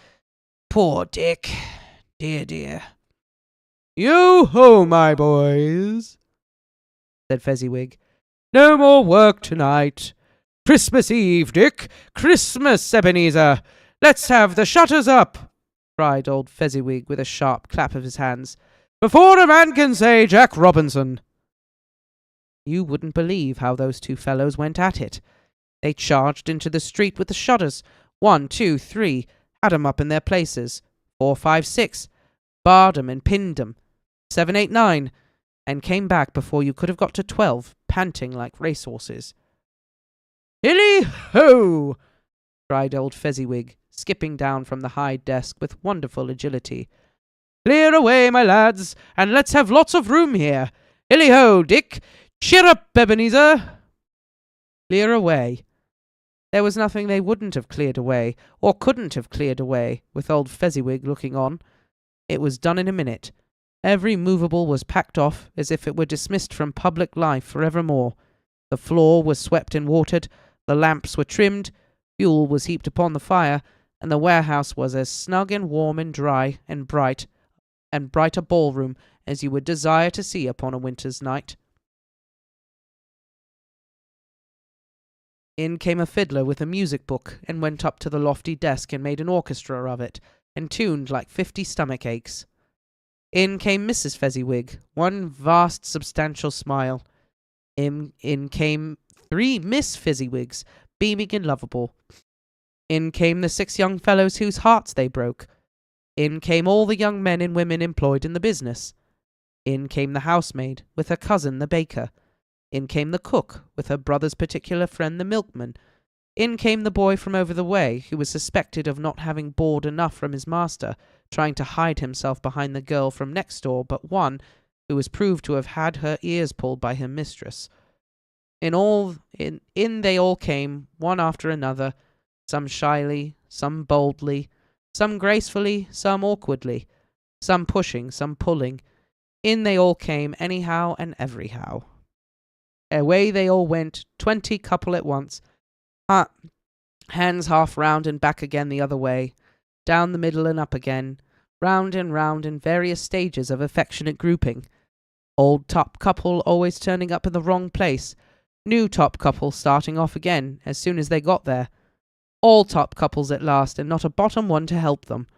Poor Dick. Dear, dear." "Yo-ho, my boys," said Fezziwig. "No more work tonight. Christmas Eve, Dick. Christmas, Ebenezer. Let's have the shutters up," cried old Fezziwig with a sharp clap of his hands, "before a man can say Jack Robinson." You wouldn't believe how those two fellows went at it. They charged into the street with the shutters. 1, 2, 3, had 'em up in their places. 4, 5, 6, barred 'em and pinned 'em. 7, 8, 9, and came back before you could have got to 12, panting like racehorses. "Hilly-ho!" cried old Fezziwig, skipping down from the high desk with wonderful agility. "Clear away, my lads, and let's have lots of room here. Hilly-ho, Dick! Cheer up, Ebenezer!" Clear away. There was nothing they wouldn't have cleared away, or couldn't have cleared away, with old Fezziwig looking on. It was done in a minute. Every movable was packed off, as if it were dismissed from public life for evermore. The floor was swept and watered, the lamps were trimmed, fuel was heaped upon the fire, and the warehouse was as snug and warm and dry and bright a ballroom as you would desire to see upon a winter's night. In came a fiddler with a music book, and went up to the lofty desk and made an orchestra of it, and tuned like 50 stomach aches. In came Mrs. Fezziwig, one vast substantial smile. In came 3 Miss Fezziwigs, beaming and lovable. In came the 6 young fellows whose hearts they broke. In came all the young men and women employed in the business. In came the housemaid, with her cousin the baker. In came the cook, with her brother's particular friend the milkman. In came the boy from over the way, who was suspected of not having board enough from his master, trying to hide himself behind the girl from next door but one, who was proved to have had her ears pulled by her mistress. In they all came, one after another, some shyly, some boldly, some gracefully, some awkwardly, some pushing, some pulling. In they all came, anyhow and everyhow. Away they all went, 20 couple at once, hands half round and back again the other way, down the middle and up again, round in various stages of affectionate grouping. Old top couple always turning up in the wrong place, new top couple starting off again as soon as they got there, all top couples at last, and not a bottom one to help them.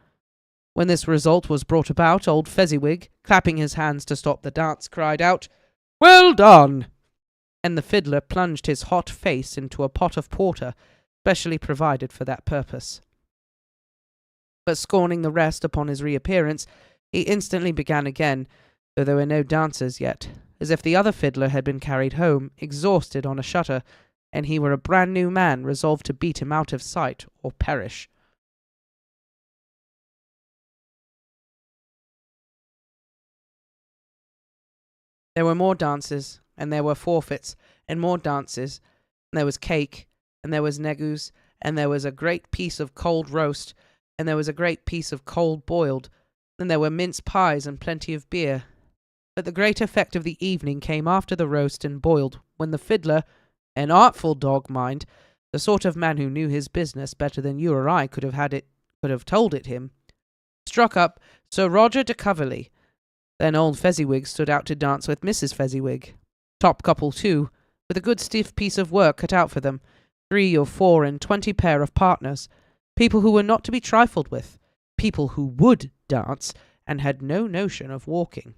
When this result was brought about, old Fezziwig, clapping his hands to stop the dance, cried out, "Well done!" And the fiddler plunged his hot face into a pot of porter, specially provided for that purpose. But scorning the rest upon his reappearance, he instantly began again, though there were no dancers yet, as if the other fiddler had been carried home, exhausted on a shutter, and he were a brand new man, resolved to beat him out of sight or perish. There were more dances, and there were forfeits, and more dances, and there was cake, and there was negus, and there was a great piece of cold roast, and there was a great piece of cold boiled, and there were mince pies and plenty of beer. But the great effect of the evening came after the roast and boiled, when the fiddler, an artful dog, mind, the sort of man who knew his business better than you or I could have told it him, struck up Sir Roger de Coverley. Then old Fezziwig stood out to dance with Mrs. Fezziwig. Top couple too, with a good stiff piece of work cut out for them, 3 or 4 and 20 pair of partners, people who were not to be trifled with, people who would dance, and had no notion of walking.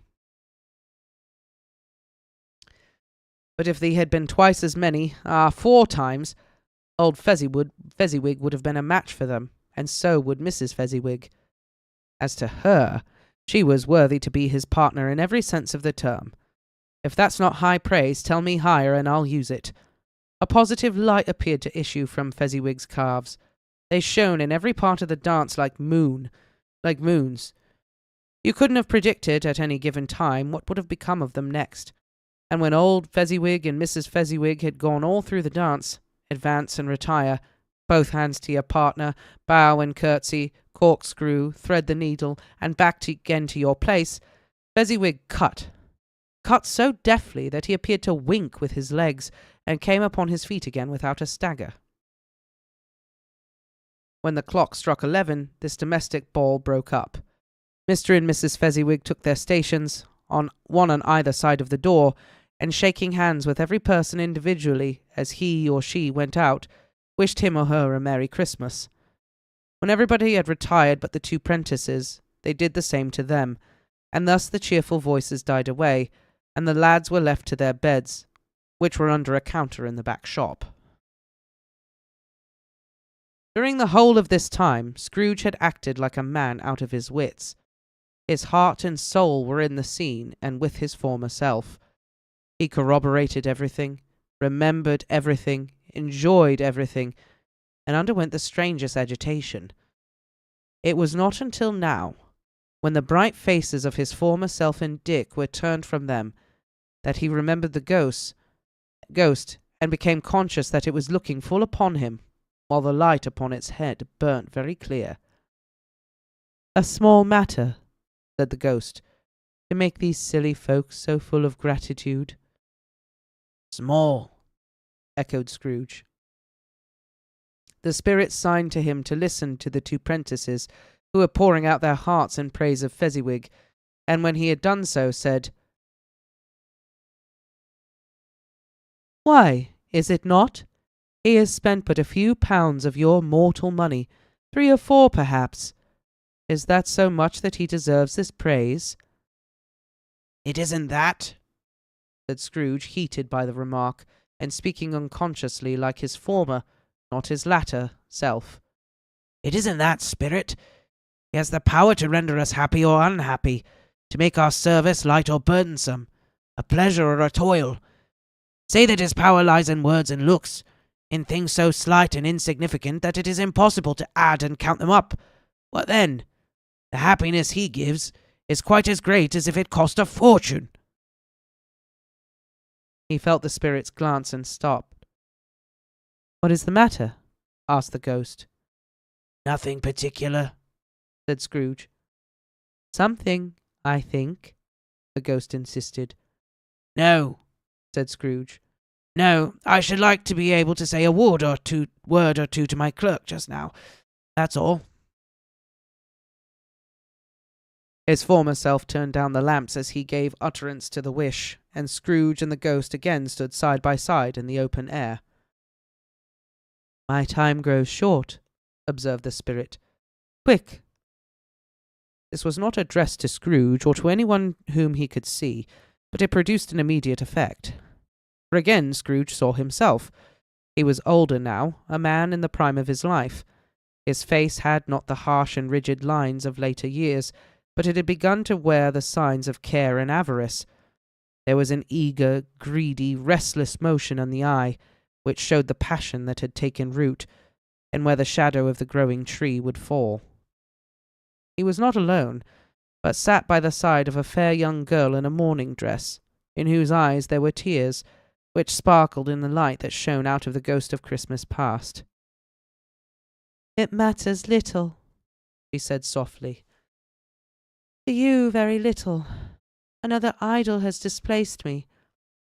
But if they had been twice as many, 4 times, old Fezziwig would have been a match for them, and so would Mrs. Fezziwig. As to her, she was worthy to be his partner in every sense of the term. If that's not high praise, tell me higher, and I'll use it. A positive light appeared to issue from Fezziwig's calves. They shone in every part of the dance like moons. You couldn't have predicted, at any given time, what would have become of them next. And when old Fezziwig and Mrs. Fezziwig had gone all through the dance, advance and retire, both hands to your partner, bow and curtsy, corkscrew, thread the needle, and back again to your place, Fezziwig cut so deftly that he appeared to wink with his legs, and came upon his feet again without a stagger. When the clock struck 11, this domestic ball broke up. Mr. and Mrs. Fezziwig took their stations, one on either side of the door, and shaking hands with every person individually as he or she went out, wished him or her a Merry Christmas. When everybody had retired but the 2 prentices, they did the same to them, and thus the cheerful voices died away, and the lads were left to their beds, which were under a counter in the back shop. During the whole of this time, Scrooge had acted like a man out of his wits. His heart and soul were in the scene, and with his former self. He corroborated everything, remembered everything, enjoyed everything, and underwent the strangest agitation. It was not until now, when the bright faces of his former self and Dick were turned from them, that he remembered the ghost, and became conscious that it was looking full upon him, while the light upon its head burnt very clear. "A small matter," said the ghost, "to make these silly folks so full of gratitude." "Small," echoed Scrooge. The spirit signed to him to listen to the 2 prentices, who were pouring out their hearts in praise of Fezziwig, and when he had done so, said, "Why, is it not? He has spent but a few pounds of your mortal money, 3 or 4 perhaps. Is that so much that he deserves this praise?" "It isn't that," said Scrooge, heated by the remark, and speaking unconsciously like his former, not his latter, self. "It isn't that, Spirit. He has the power to render us happy or unhappy, to make our service light or burdensome, a pleasure or a toil. Say that his power lies in words and looks, in things so slight and insignificant that it is impossible to add and count them up. What then? The happiness he gives is quite as great as if it cost a fortune." He felt the spirit's glance and stopped. "What is the matter?" asked the ghost. "Nothing particular," said Scrooge. "Something, I think," the ghost insisted. No, said Scrooge. no, I should like to be able to say a word or two to my clerk just now. That's all. His former self turned down the lamps as he gave utterance to the wish, and Scrooge and the ghost again stood side by side in the open air. "My time grows short," observed the spirit. "Quick!" This was not addressed to Scrooge or to anyone whom he could see, but it produced an immediate effect. For again Scrooge saw himself. He was older now, a man in the prime of his life. His face had not the harsh and rigid lines of later years, but it had begun to wear the signs of care and avarice. There was an eager, greedy, restless motion in the eye, which showed the passion that had taken root, and where the shadow of the growing tree would fall. He was not alone, but sat by the side of a fair young girl in a mourning dress, in whose eyes there were tears, which sparkled in the light that shone out of the ghost of Christmas past. "It matters little," she said softly. "To you, very little. Another idol has displaced me,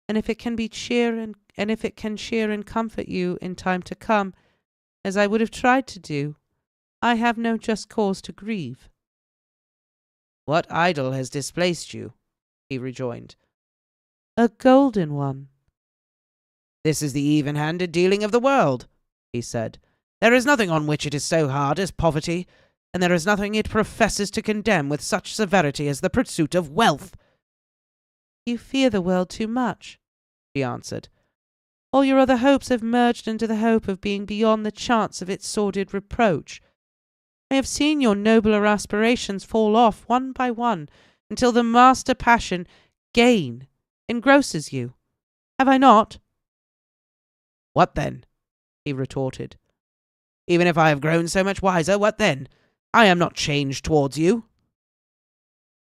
and if it can cheer and comfort you in time to come, as I would have tried to do, I have no just cause to grieve." "What idol has displaced you?" he rejoined. "A golden one." "This is the even-handed dealing of the world," he said. "There is nothing on which it is so hard as poverty, and there is nothing it professes to condemn with such severity as the pursuit of wealth." "You fear the world too much," she answered. "All your other hopes have merged into the hope of being beyond the chance of its sordid reproach. I have seen your nobler aspirations fall off one by one, until the master passion, gain, engrosses you. Have I not?" "What then?" he retorted. "Even if I have grown so much wiser, what then? I am not changed towards you."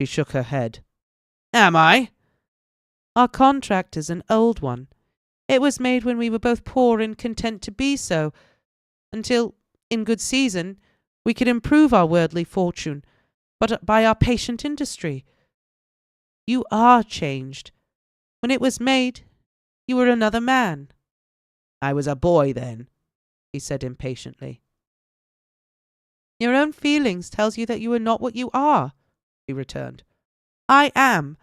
She shook her head. "Am I?" "Our contract is an old one. It was made when we were both poor and content to be so, until, in good season, we could improve our worldly fortune, but by our patient industry. You are changed. When it was made, you were another man." "I was a boy then," he said impatiently. "Your own feelings tells you that you are not what you are," she returned. "I am.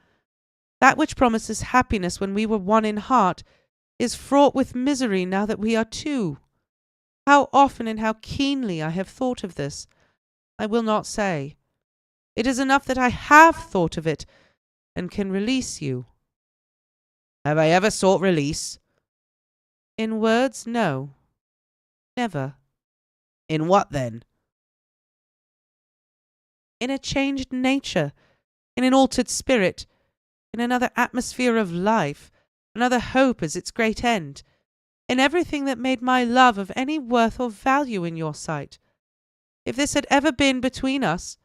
That which promises happiness when we were one in heart is fraught with misery now that we are two. How often and how keenly I have thought of this, I will not say. It is enough that I have thought of it, and can release you." "Have I ever sought release?" "In words, no. Never." "In what then?" "In a changed nature, in an altered spirit, in another atmosphere of life, another hope as its great end, in everything that made my love of any worth or value in your sight. If this had ever been between us,"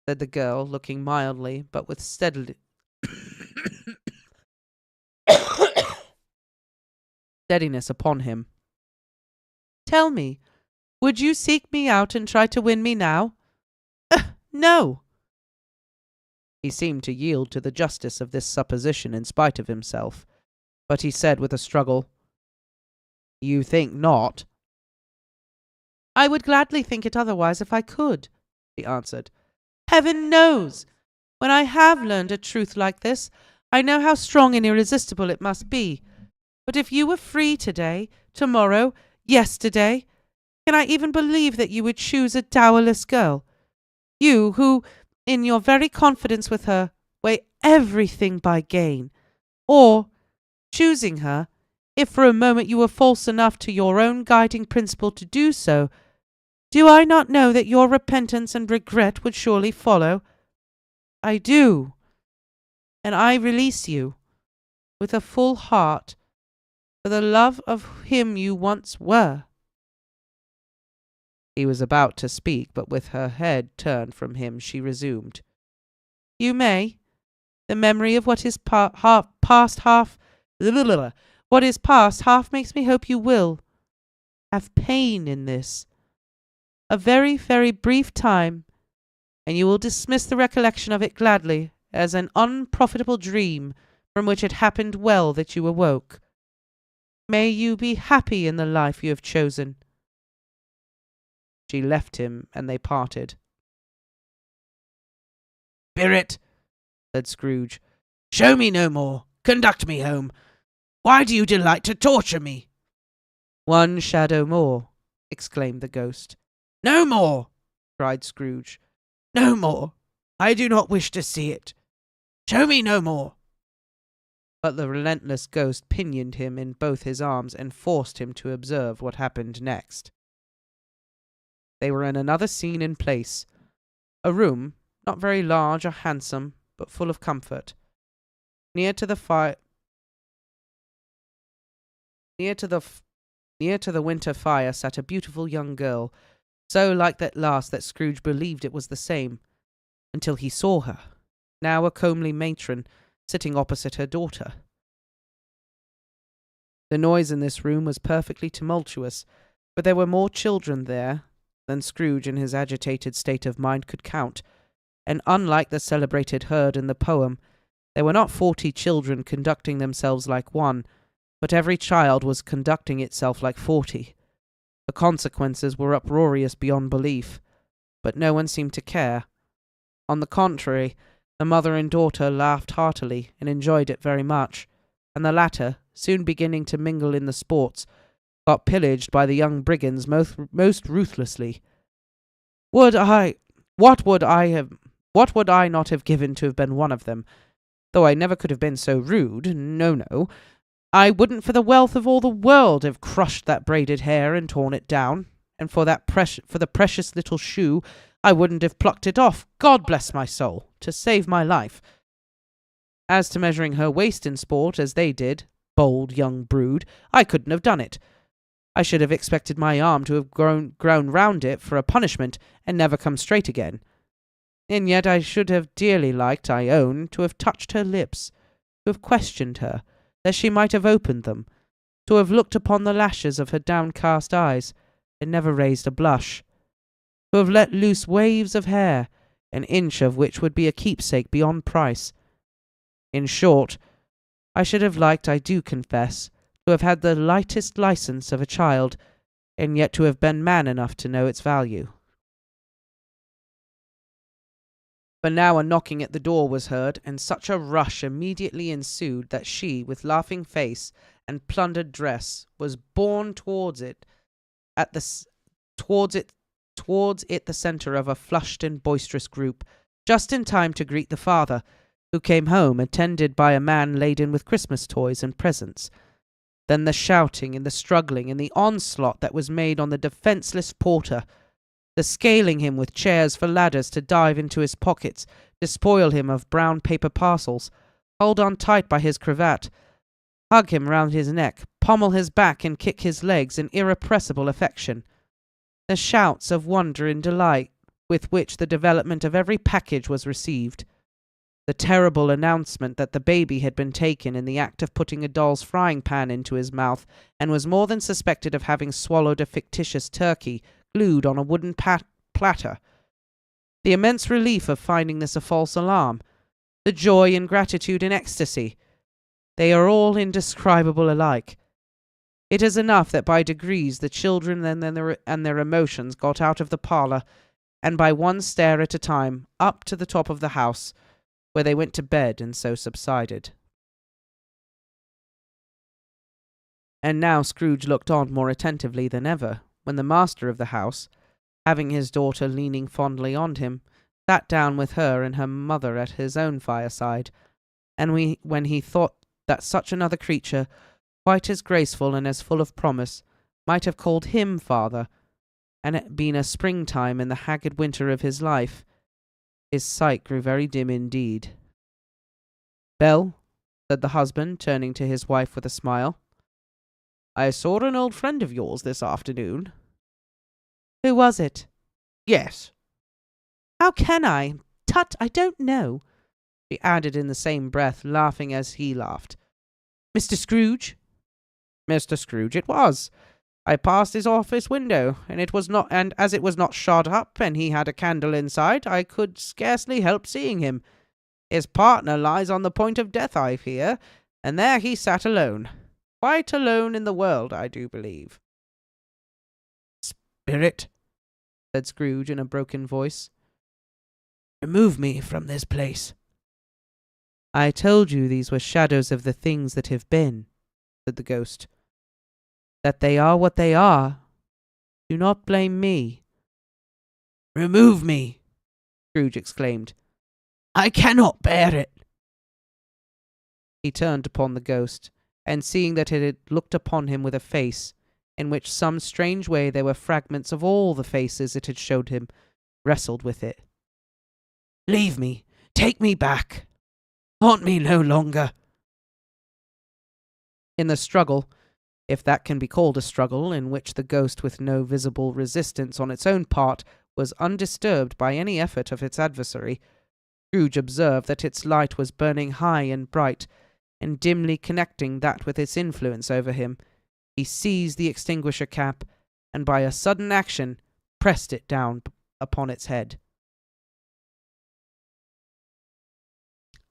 said the girl, looking mildly, but with steadiness upon him, "tell me, would you seek me out and try to win me now?" "No." He seemed to yield to the justice of this supposition in spite of himself, but he said with a struggle, "You think not?" "I would gladly think it otherwise if I could," she answered. "Heaven knows, when I have learned a truth like this, I know how strong and irresistible it must be. But if you were free today, tomorrow, yesterday, can I even believe that you would choose a dowerless girl? You who, in your very confidence with her, weigh everything by gain. Or, choosing her, if for a moment you were false enough to your own guiding principle to do so, do I not know that your repentance and regret would surely follow? I do, and I release you, with a full heart, for the love of him you once were." He was about to speak, but with her head turned from him, she resumed. "You may. The memory of what is what is past half makes me hope you will have pain in this. A very, very brief time, and you will dismiss the recollection of it gladly as an unprofitable dream from which it happened well that you awoke. May you be happy in the life you have chosen." She left him, and they parted. "Spirit," said Scrooge, "show me no more. Conduct me home. Why do you delight to torture me?" "One shadow more," exclaimed the ghost. "No more!" cried Scrooge. "No more! I do not wish to see it. Show me no more!" But the relentless ghost pinioned him in both his arms and forced him to observe what happened next. They were in another scene and place, a room, not very large or handsome, but full of comfort. Near to the winter fire sat a beautiful young girl, so like that last that Scrooge believed it was the same, until he saw her, now a comely matron, sitting opposite her daughter. The noise in this room was perfectly tumultuous, but there were more children there than Scrooge in his agitated state of mind could count, and unlike the celebrated herd in the poem, there were not 40 children conducting themselves like one, but every child was conducting itself like 40. The consequences were uproarious beyond belief, but no one seemed to care. On the contrary, the mother and daughter laughed heartily and enjoyed it very much, and the latter, soon beginning to mingle in the sports, got pillaged by the young brigands most ruthlessly. What would I not have given to have been one of them? Though I never could have been so rude, no, I wouldn't for the wealth of all the world have crushed that braided hair and torn it down, and for the precious little shoe, I wouldn't have plucked it off, God bless my soul, to save my life. As to measuring her waist in sport, as they did, bold young brood, I couldn't have done it. I should have expected my arm to have grown round it for a punishment, and never come straight again. And yet I should have dearly liked, I own, to have touched her lips, to have questioned her, that she might have opened them, to have looked upon the lashes of her downcast eyes, and never raised a blush, to have let loose waves of hair, an inch of which would be a keepsake beyond price. In short, I should have liked, I do confess, to have had the lightest license of a child, and yet to have been man enough to know its value. But now a knocking at the door was heard, and such a rush immediately ensued that she, with laughing face and plundered dress, was borne towards it the centre of a flushed and boisterous group, just in time to greet the father, who came home attended by a man laden with Christmas toys and presents. Then the shouting and the struggling and the onslaught that was made on the defenceless porter, the scaling him with chairs for ladders to dive into his pockets, despoil him of brown paper parcels, hold on tight by his cravat, hug him round his neck, pommel his back and kick his legs in irrepressible affection. The shouts of wonder and delight with which the development of every package was received. The terrible announcement that the baby had been taken in the act of putting a doll's frying pan into his mouth, and was more than suspected of having swallowed a fictitious turkey glued on a wooden platter. The immense relief of finding this a false alarm. The joy and gratitude and ecstasy. They are all indescribable alike. It is enough that by degrees the children and their emotions got out of the parlour, and by one stair at a time, up to the top of the house, where they went to bed and so subsided. And now Scrooge looked on more attentively than ever, when the master of the house, having his daughter leaning fondly on him, sat down with her and her mother at his own fireside, and when he thought that such another creature, quite as graceful and as full of promise, might have called him father, and it been a springtime in the haggard winter of his life, his sight grew very dim indeed. "Belle," said the husband, turning to his wife with a smile, "I saw an old friend of yours this afternoon." "Who was it?" "Yes." "How can I? Tut, I don't know," she added in the same breath, laughing as he laughed. "Mr. Scrooge?" "Mr. Scrooge it was. I passed his office window, and as it was not shut up, and he had a candle inside, I could scarcely help seeing him. His partner lies on the point of death, I fear, and there he sat alone. Quite alone in the world, I do believe. Spirit, Said Scrooge in a broken voice. remove me from this place. I told you these were shadows of the things that have been, said the ghost. That they are what they are. Do not blame me. Remove me, Scrooge exclaimed. I cannot bear it. He turned upon the ghost, and seeing that it had looked upon him with a face, in which some strange way there were fragments of all the faces it had showed him, wrestled with it. Leave me, take me back. Haunt me no longer. In the struggle, if that can be called a struggle, in which the ghost with no visible resistance on its own part was undisturbed by any effort of its adversary, Scrooge observed that its light was burning high and bright, and dimly connecting that with its influence over him, he seized the extinguisher cap, and by a sudden action pressed it down upon its head.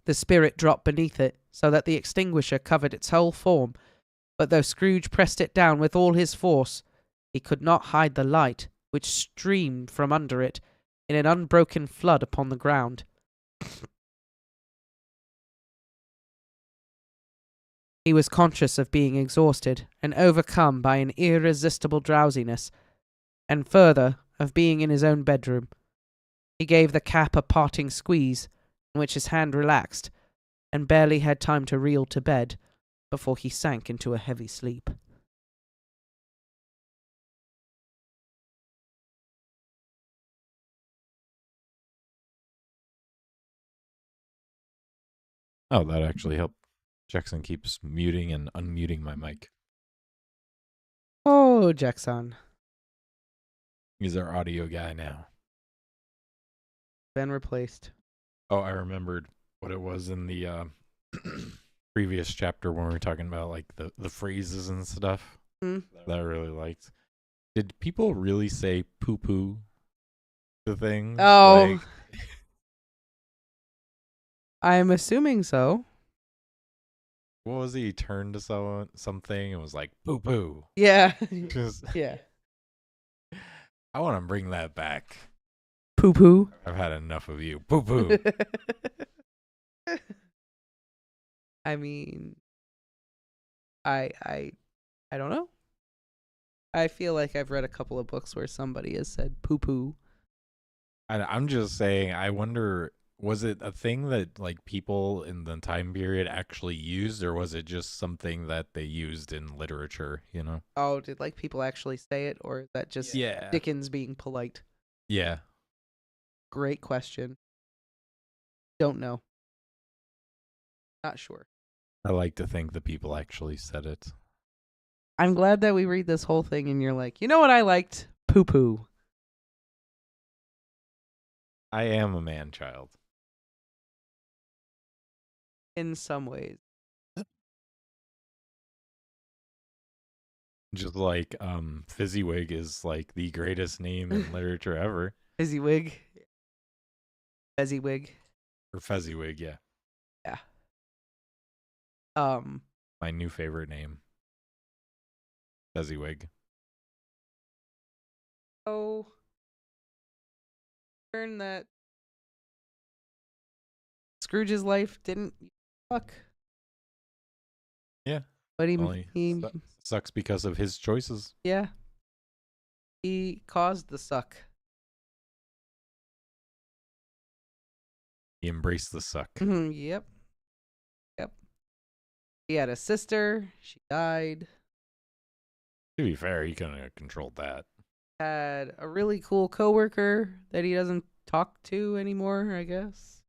The spirit dropped beneath it, so that the extinguisher covered its whole form, but though Scrooge pressed it down with all his force, he could not hide the light, which streamed from under it in an unbroken flood upon the ground. He was conscious of being exhausted and overcome by an irresistible drowsiness, and further, of being in his own bedroom. He gave the cap a parting squeeze, in which his hand relaxed, and barely had time to reel to bed before he sank into a heavy sleep. Oh, that actually helped. Jackson keeps muting and unmuting my mic. Oh, Jackson. He's our audio guy now. Been replaced. Oh, I remembered what it was in the previous chapter when we were talking about like the phrases and stuff that I really liked. Did people really say poo poo to things? Oh. I'm assuming so. What was he? He turned to something and was like poo poo. Yeah. Just, Yeah. I want to bring that back. Poo poo. I've had enough of you. Poo poo. I mean, I don't know. I feel like I've read a couple of books where somebody has said poo poo. I'm just saying, I wonder, was it a thing that like people in the time period actually used, or was it just something that they used in literature, you know? Oh, did like people actually say it, or is that just Yeah. Dickens being polite? Yeah. Great question. Don't know. Not sure. I like to think the people actually said it. I'm glad that we read this whole thing and you're like, you know what I liked? Poo poo. I am a man child. In some ways. Just like Fezziwig is like the greatest name in literature ever. Fezziwig. Fezziwig. Or Fezziwig, yeah. Yeah. My new favorite name. Fezziwig. Oh. Learn that Scrooge's life didn't suck. Yeah. But Well, he sucks because of his choices. yeah. He caused the suck. He embraced the suck. Yep. Yep. He had a sister. She died. To be fair, he couldn't have controlled that. Had a really cool coworker that he doesn't talk to anymore, I guess.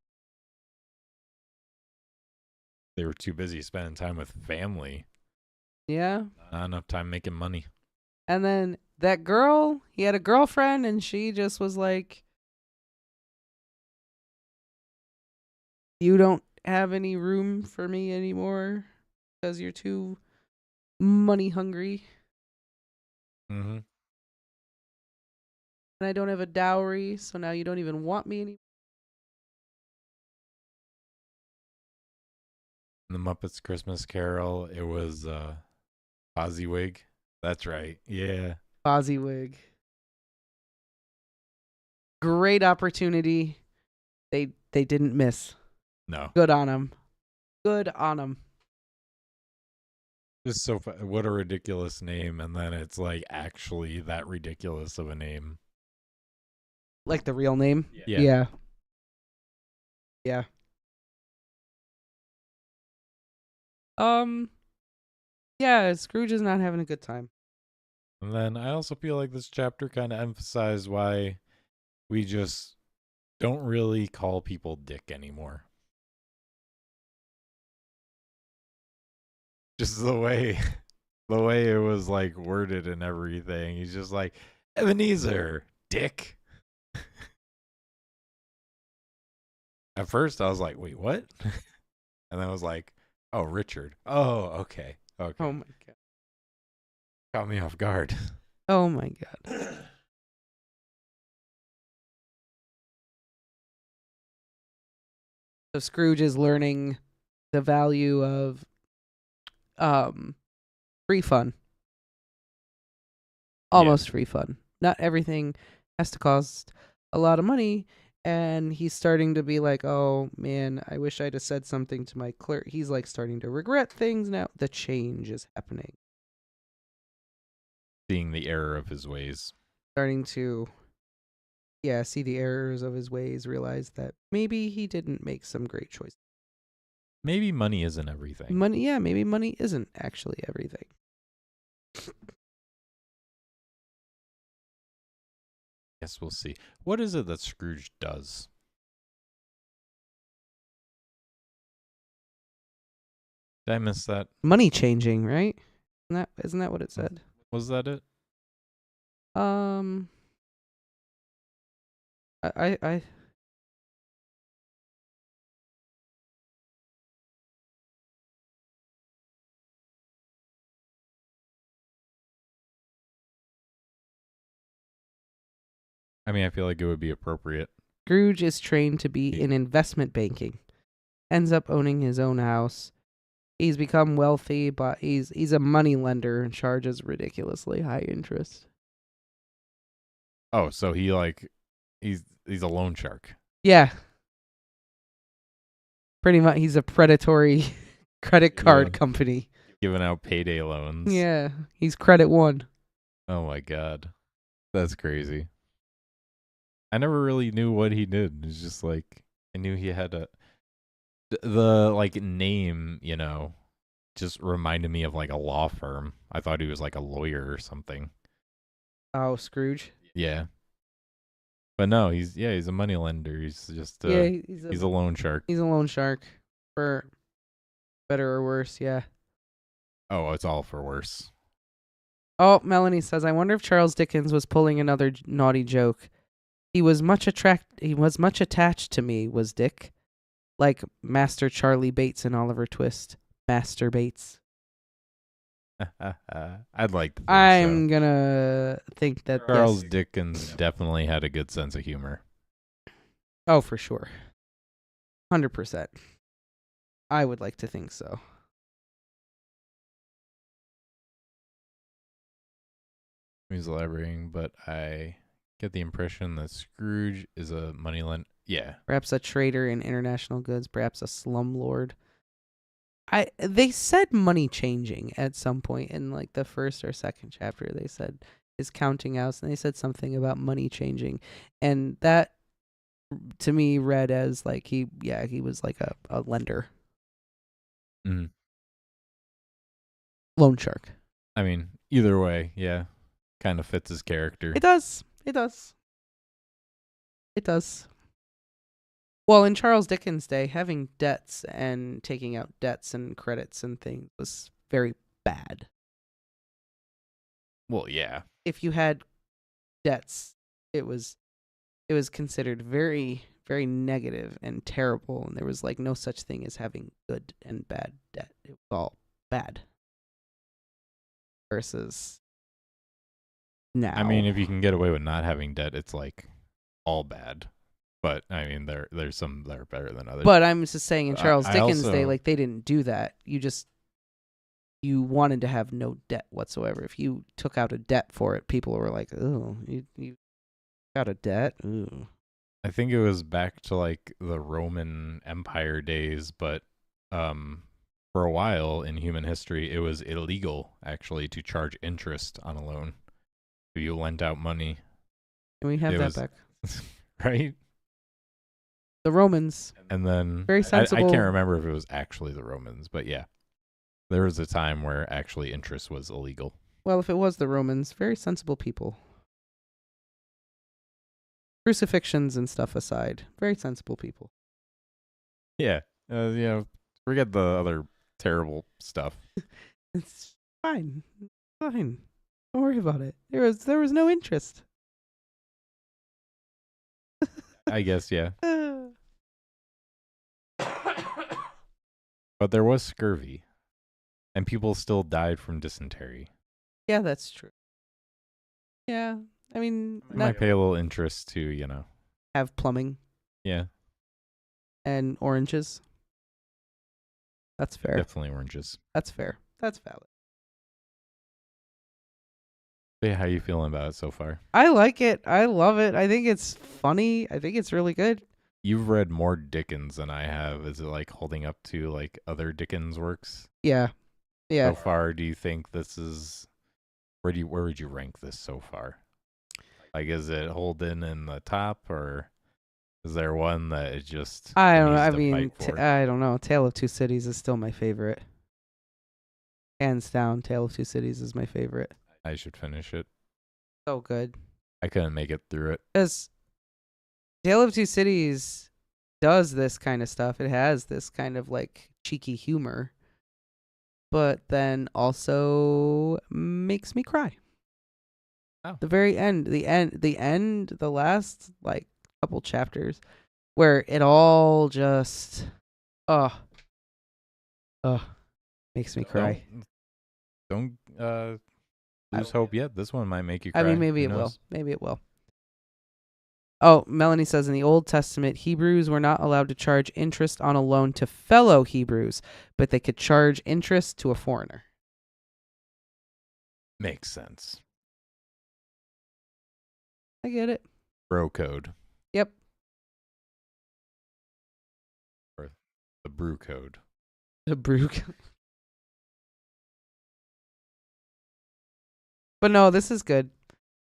They were too busy spending time with family. Yeah. Not enough time making money. And then that girl, he had a girlfriend and she just was like, you don't have any room for me anymore because you're too money hungry. Mm-hmm. And I don't have a dowry, so now you don't even want me anymore. The Muppets Christmas Carol, it was Fozziwig. That's right. Yeah. Fozziwig. Great opportunity. They didn't miss. No. Good on them. Good on them. Just so what a ridiculous name, and then it's like actually that ridiculous of a name. Like the real name? Yeah. Yeah. Yeah, Scrooge is not having a good time. And then I also feel like this chapter kind of emphasized why we just don't really call people Dick anymore. Just the way it was like worded and everything. He's just like, Ebenezer, Dick. At first I was like, wait, what? And then I was like, oh, Richard. Oh, okay. Okay. Oh my god. Caught me off guard. Oh my god. So Scrooge is learning the value of free fun. Almost free fun. Not everything has to cost a lot of money, and he's starting to be like, "Oh man, I wish I'd have said something to my clerk." He's like starting to regret things now. The change is happening. Seeing the error of his ways. Starting to see the errors of his ways, realize that maybe he didn't make some great choices. Maybe money isn't everything. Maybe money isn't actually everything. Guess we'll see. What is it that Scrooge does? Did I miss that? Money changing, right? Isn't that what it said? Was that it? I I mean, I feel like it would be appropriate. Scrooge is trained to be in investment banking. Ends up owning his own house. He's become wealthy, but he's a money lender and charges ridiculously high interest. Oh, so he like he's a loan shark. Yeah. Pretty much he's a predatory credit card company. Giving out payday loans. Yeah, he's credit one. Oh my god. That's crazy. I never really knew what he did. It's just like I knew he had the like name, you know, just reminded me of like a law firm. I thought he was like a lawyer or something. Oh, Scrooge. Yeah. But no, he's a money lender. He's just he's a loan shark. He's a loan shark, for better or worse, yeah. Oh, it's all for worse. Oh, Melanie says, I wonder if Charles Dickens was pulling another naughty joke. He was much attached to me, was Dick. Like Master Charlie Bates in Oliver Twist. Master Bates. I'd like to think I'm so. gonna think that Charles yes. Dickens definitely had a good sense of humor. Oh, for sure. 100%. I would like to think so. He's elaborating, but I get the impression that Scrooge is a moneylender. Yeah. Perhaps a trader in international goods, perhaps a slumlord. They said money changing at some point in like the first or second chapter. They said his counting house, and they said something about money changing, and that to me read as like he was like a lender, loan shark. I mean, either way, yeah, kind of fits his character. It does. Well, in Charles Dickens' day, having debts and taking out debts and credits and things was very bad. Well, yeah. If you had debts, it was considered very, very negative and terrible, and there was like no such thing as having good and bad debt. It was all bad. Versus now. I mean, if you can get away with not having debt, it's like all bad. But I mean, there's some that are better than others. But I'm just saying, in Charles I Dickens' day, also- like they didn't do that. You wanted to have no debt whatsoever. If you took out a debt for it, people were like, "Oh, you got a debt? Ooh." I think it was back to like the Roman Empire days, but for a while in human history, it was illegal actually to charge interest on a loan. If you lent out money, And we have It that was- back. right? The Romans, And then very I sensible. can't remember if it was actually the Romans, but yeah, there was a time where actually interest was illegal. Well, if it was the Romans, very sensible people. Crucifixions and stuff aside, very sensible people. Yeah, forget the other terrible stuff. It's fine. Fine. Don't worry about it. There was no interest. I guess, yeah. But there was scurvy, and people still died from dysentery. Yeah, that's true. Yeah. I mean, I might pay a little interest to, have plumbing yeah, and oranges. That's fair. definitely oranges. That's fair. That's valid. But yeah, how you feeling about it so far? I like it. I love it. I think it's funny. I think it's really good. You've read more Dickens than I have. Is it like holding up to like other Dickens works Yeah. Yeah. so far? Do you think this is where would you rank this so far? Like, is it holding in the top, or is there one that it just I don't know. needs I to mean, fight for? I don't know. Tale of Two Cities is still my favorite. Hands down, Tale of Two Cities is my favorite. I should finish it. So good. I couldn't make it through it. Because Tale of Two Cities does this kind of stuff. It has this kind of like cheeky humor, but then also makes me cry. Oh. The very end, the last like couple chapters where it all just, makes me cry. Don't lose hope yet. This one might make you cry. I mean, maybe Who it will. knows? Maybe it will. Oh, Melanie says in the Old Testament, Hebrews were not allowed to charge interest on a loan to fellow Hebrews, but they could charge interest to a foreigner. Makes sense. I get it. Bro code. Yep. Or the brew code. The brew. But no, this is good.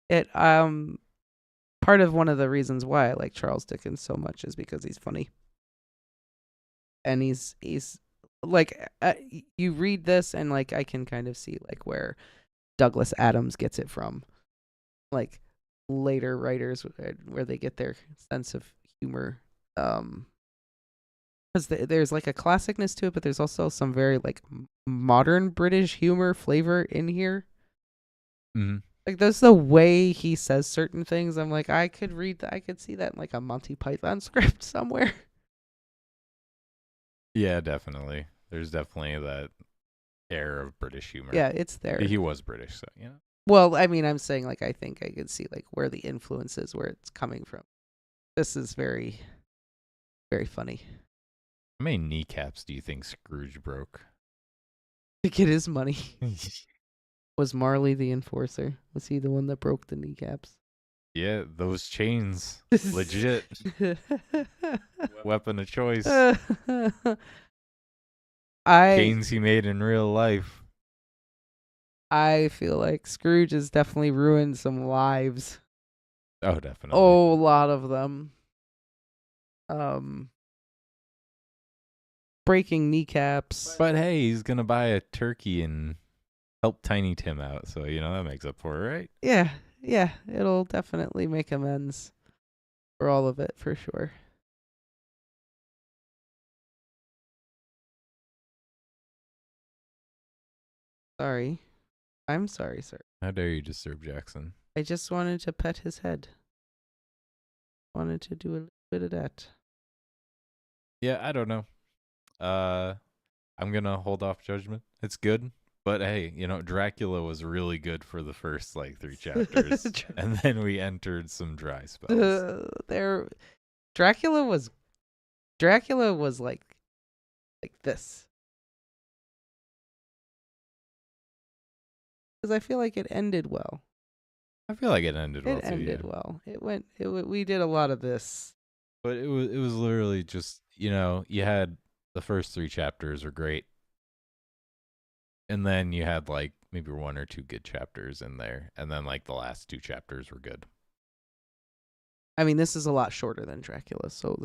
It part of one of the reasons why I like Charles Dickens so much is because he's funny. And he's like you read this and like I can kind of see like where Douglas Adams gets it from. Like later writers where they get their sense of humor because there's like a classicness to it, but there's also some very like modern British humor flavor in here. Mm-hmm. Like that's the way he says certain things. I'm like, I could see that in like a Monty Python script somewhere. Yeah, definitely. There's definitely that air of British humor. Yeah, it's there. He was British, so Well, I mean, I'm saying like I think I could see like where the influence is, where it's coming from. This is very, very funny. How many kneecaps do you think Scrooge broke? To get his money. Was Marley the enforcer? Was he the one that broke the kneecaps? Yeah, those chains. Legit. Weapon of choice. Chains he made in real life. I feel like Scrooge has definitely ruined some lives. Oh, definitely. Oh, a lot of them. Breaking kneecaps. But hey, he's going to buy a turkey and help Tiny Tim out. So, that makes up for it, right? Yeah, it'll definitely make amends for all of it, for sure. Sorry. I'm sorry, sir. How dare you disturb Jackson? I just wanted to pet his head. Wanted to do a little bit of that. Yeah, I don't know. I'm going to hold off judgment. It's good. But hey, Dracula was really good for the first 3 chapters. And then we entered some dry spells. Dracula was like this. Because I feel like it ended well. I feel like it ended well It too. ended well. We did a lot of this. But it was literally just, you had the first 3 chapters are great. And then you had like maybe 1 or 2 good chapters in there, and then like the last 2 chapters were good. I mean, this is a lot shorter than Dracula, so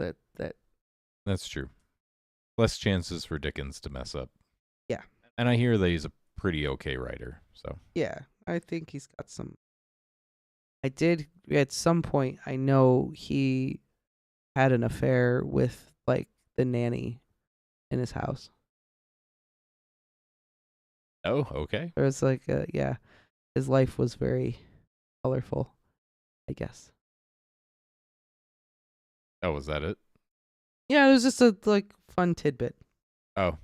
That's true. Less chances for Dickens to mess up. Yeah. And I hear that he's a pretty okay writer, so. yeah, I think he's got some. I did at some point. I know he had an affair with like the nanny in his house. Oh, okay. It was like, his life was very colorful, I guess. Oh, was that it? Yeah, it was just a like fun tidbit. Oh.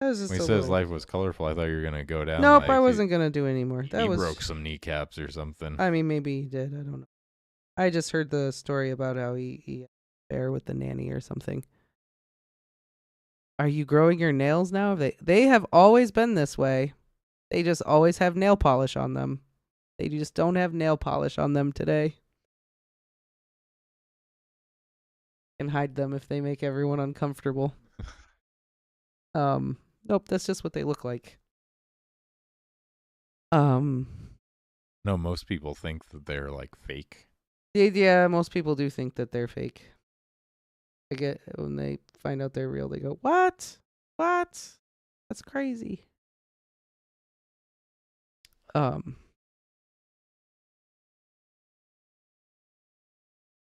It was just When a he said his little- life was colorful, I thought you were going to go down. Nope, like I wasn't gonna do any more. He That was. broke some kneecaps or something. I mean, maybe he did. I don't know. I just heard the story about how he had an affair with the nanny or something. Are you growing your nails now? They have always been this way. They just always have nail polish on them. They just don't have nail polish on them today. And hide them if they make everyone uncomfortable. Nope, that's just what they look like. No, most people think that they're like fake. Yeah, most people do think that they're fake. I get when they find out they're real, they go, "What? What? That's crazy." What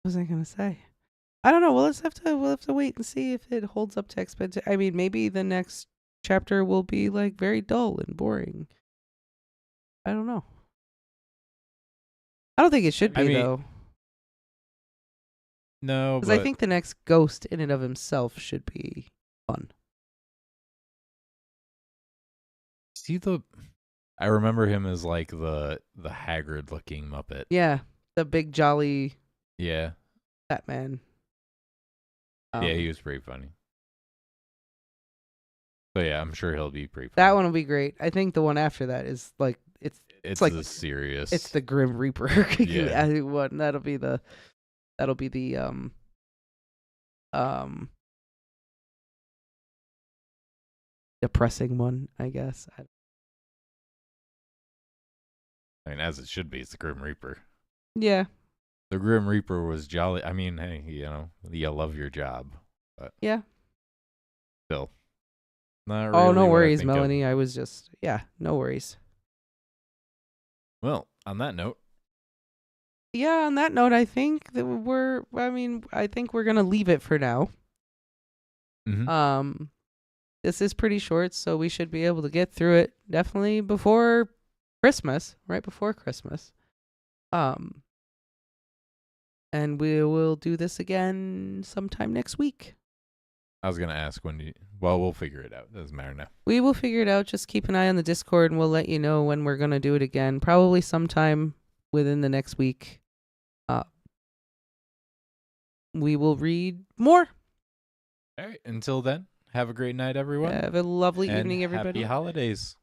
was I gonna say? I don't know. We'll have to wait and see if it holds up to expectation. I mean, maybe the next chapter will be like very dull and boring. I don't know. I don't think it should be though, No, because but I think the next ghost in and of himself should be fun. I remember him as like the haggard looking Muppet. Yeah, the big jolly Yeah. Batman. Yeah, he was pretty funny. So yeah, I'm sure he'll be pretty funny. That one will be great. I think the one after that is like It's like the serious. it's the Grim Reaper. Yeah. One that'll be the depressing one, I guess. I mean, as it should be. It's the Grim Reaper. Yeah. The Grim Reaper was jolly. I mean, hey, you love your job, but Yeah. still, not Oh, really no what I worries, think of. Melanie. I was just no worries. Well, on that note, Yeah, on that note, I think that I think we're gonna leave it for now. mhm. This is pretty short, so we should be able to get through it definitely before Christmas, right before Christmas. And we will do this again sometime next week. I was gonna ask when well, we'll figure it out. Doesn't matter now. We will figure it out. Just keep an eye on the Discord, and we'll let you know when we're gonna do it again. Probably sometime within the next week. We will read more. All right. Until then, have a great night, everyone. Have a lovely and evening, everybody. Happy holidays.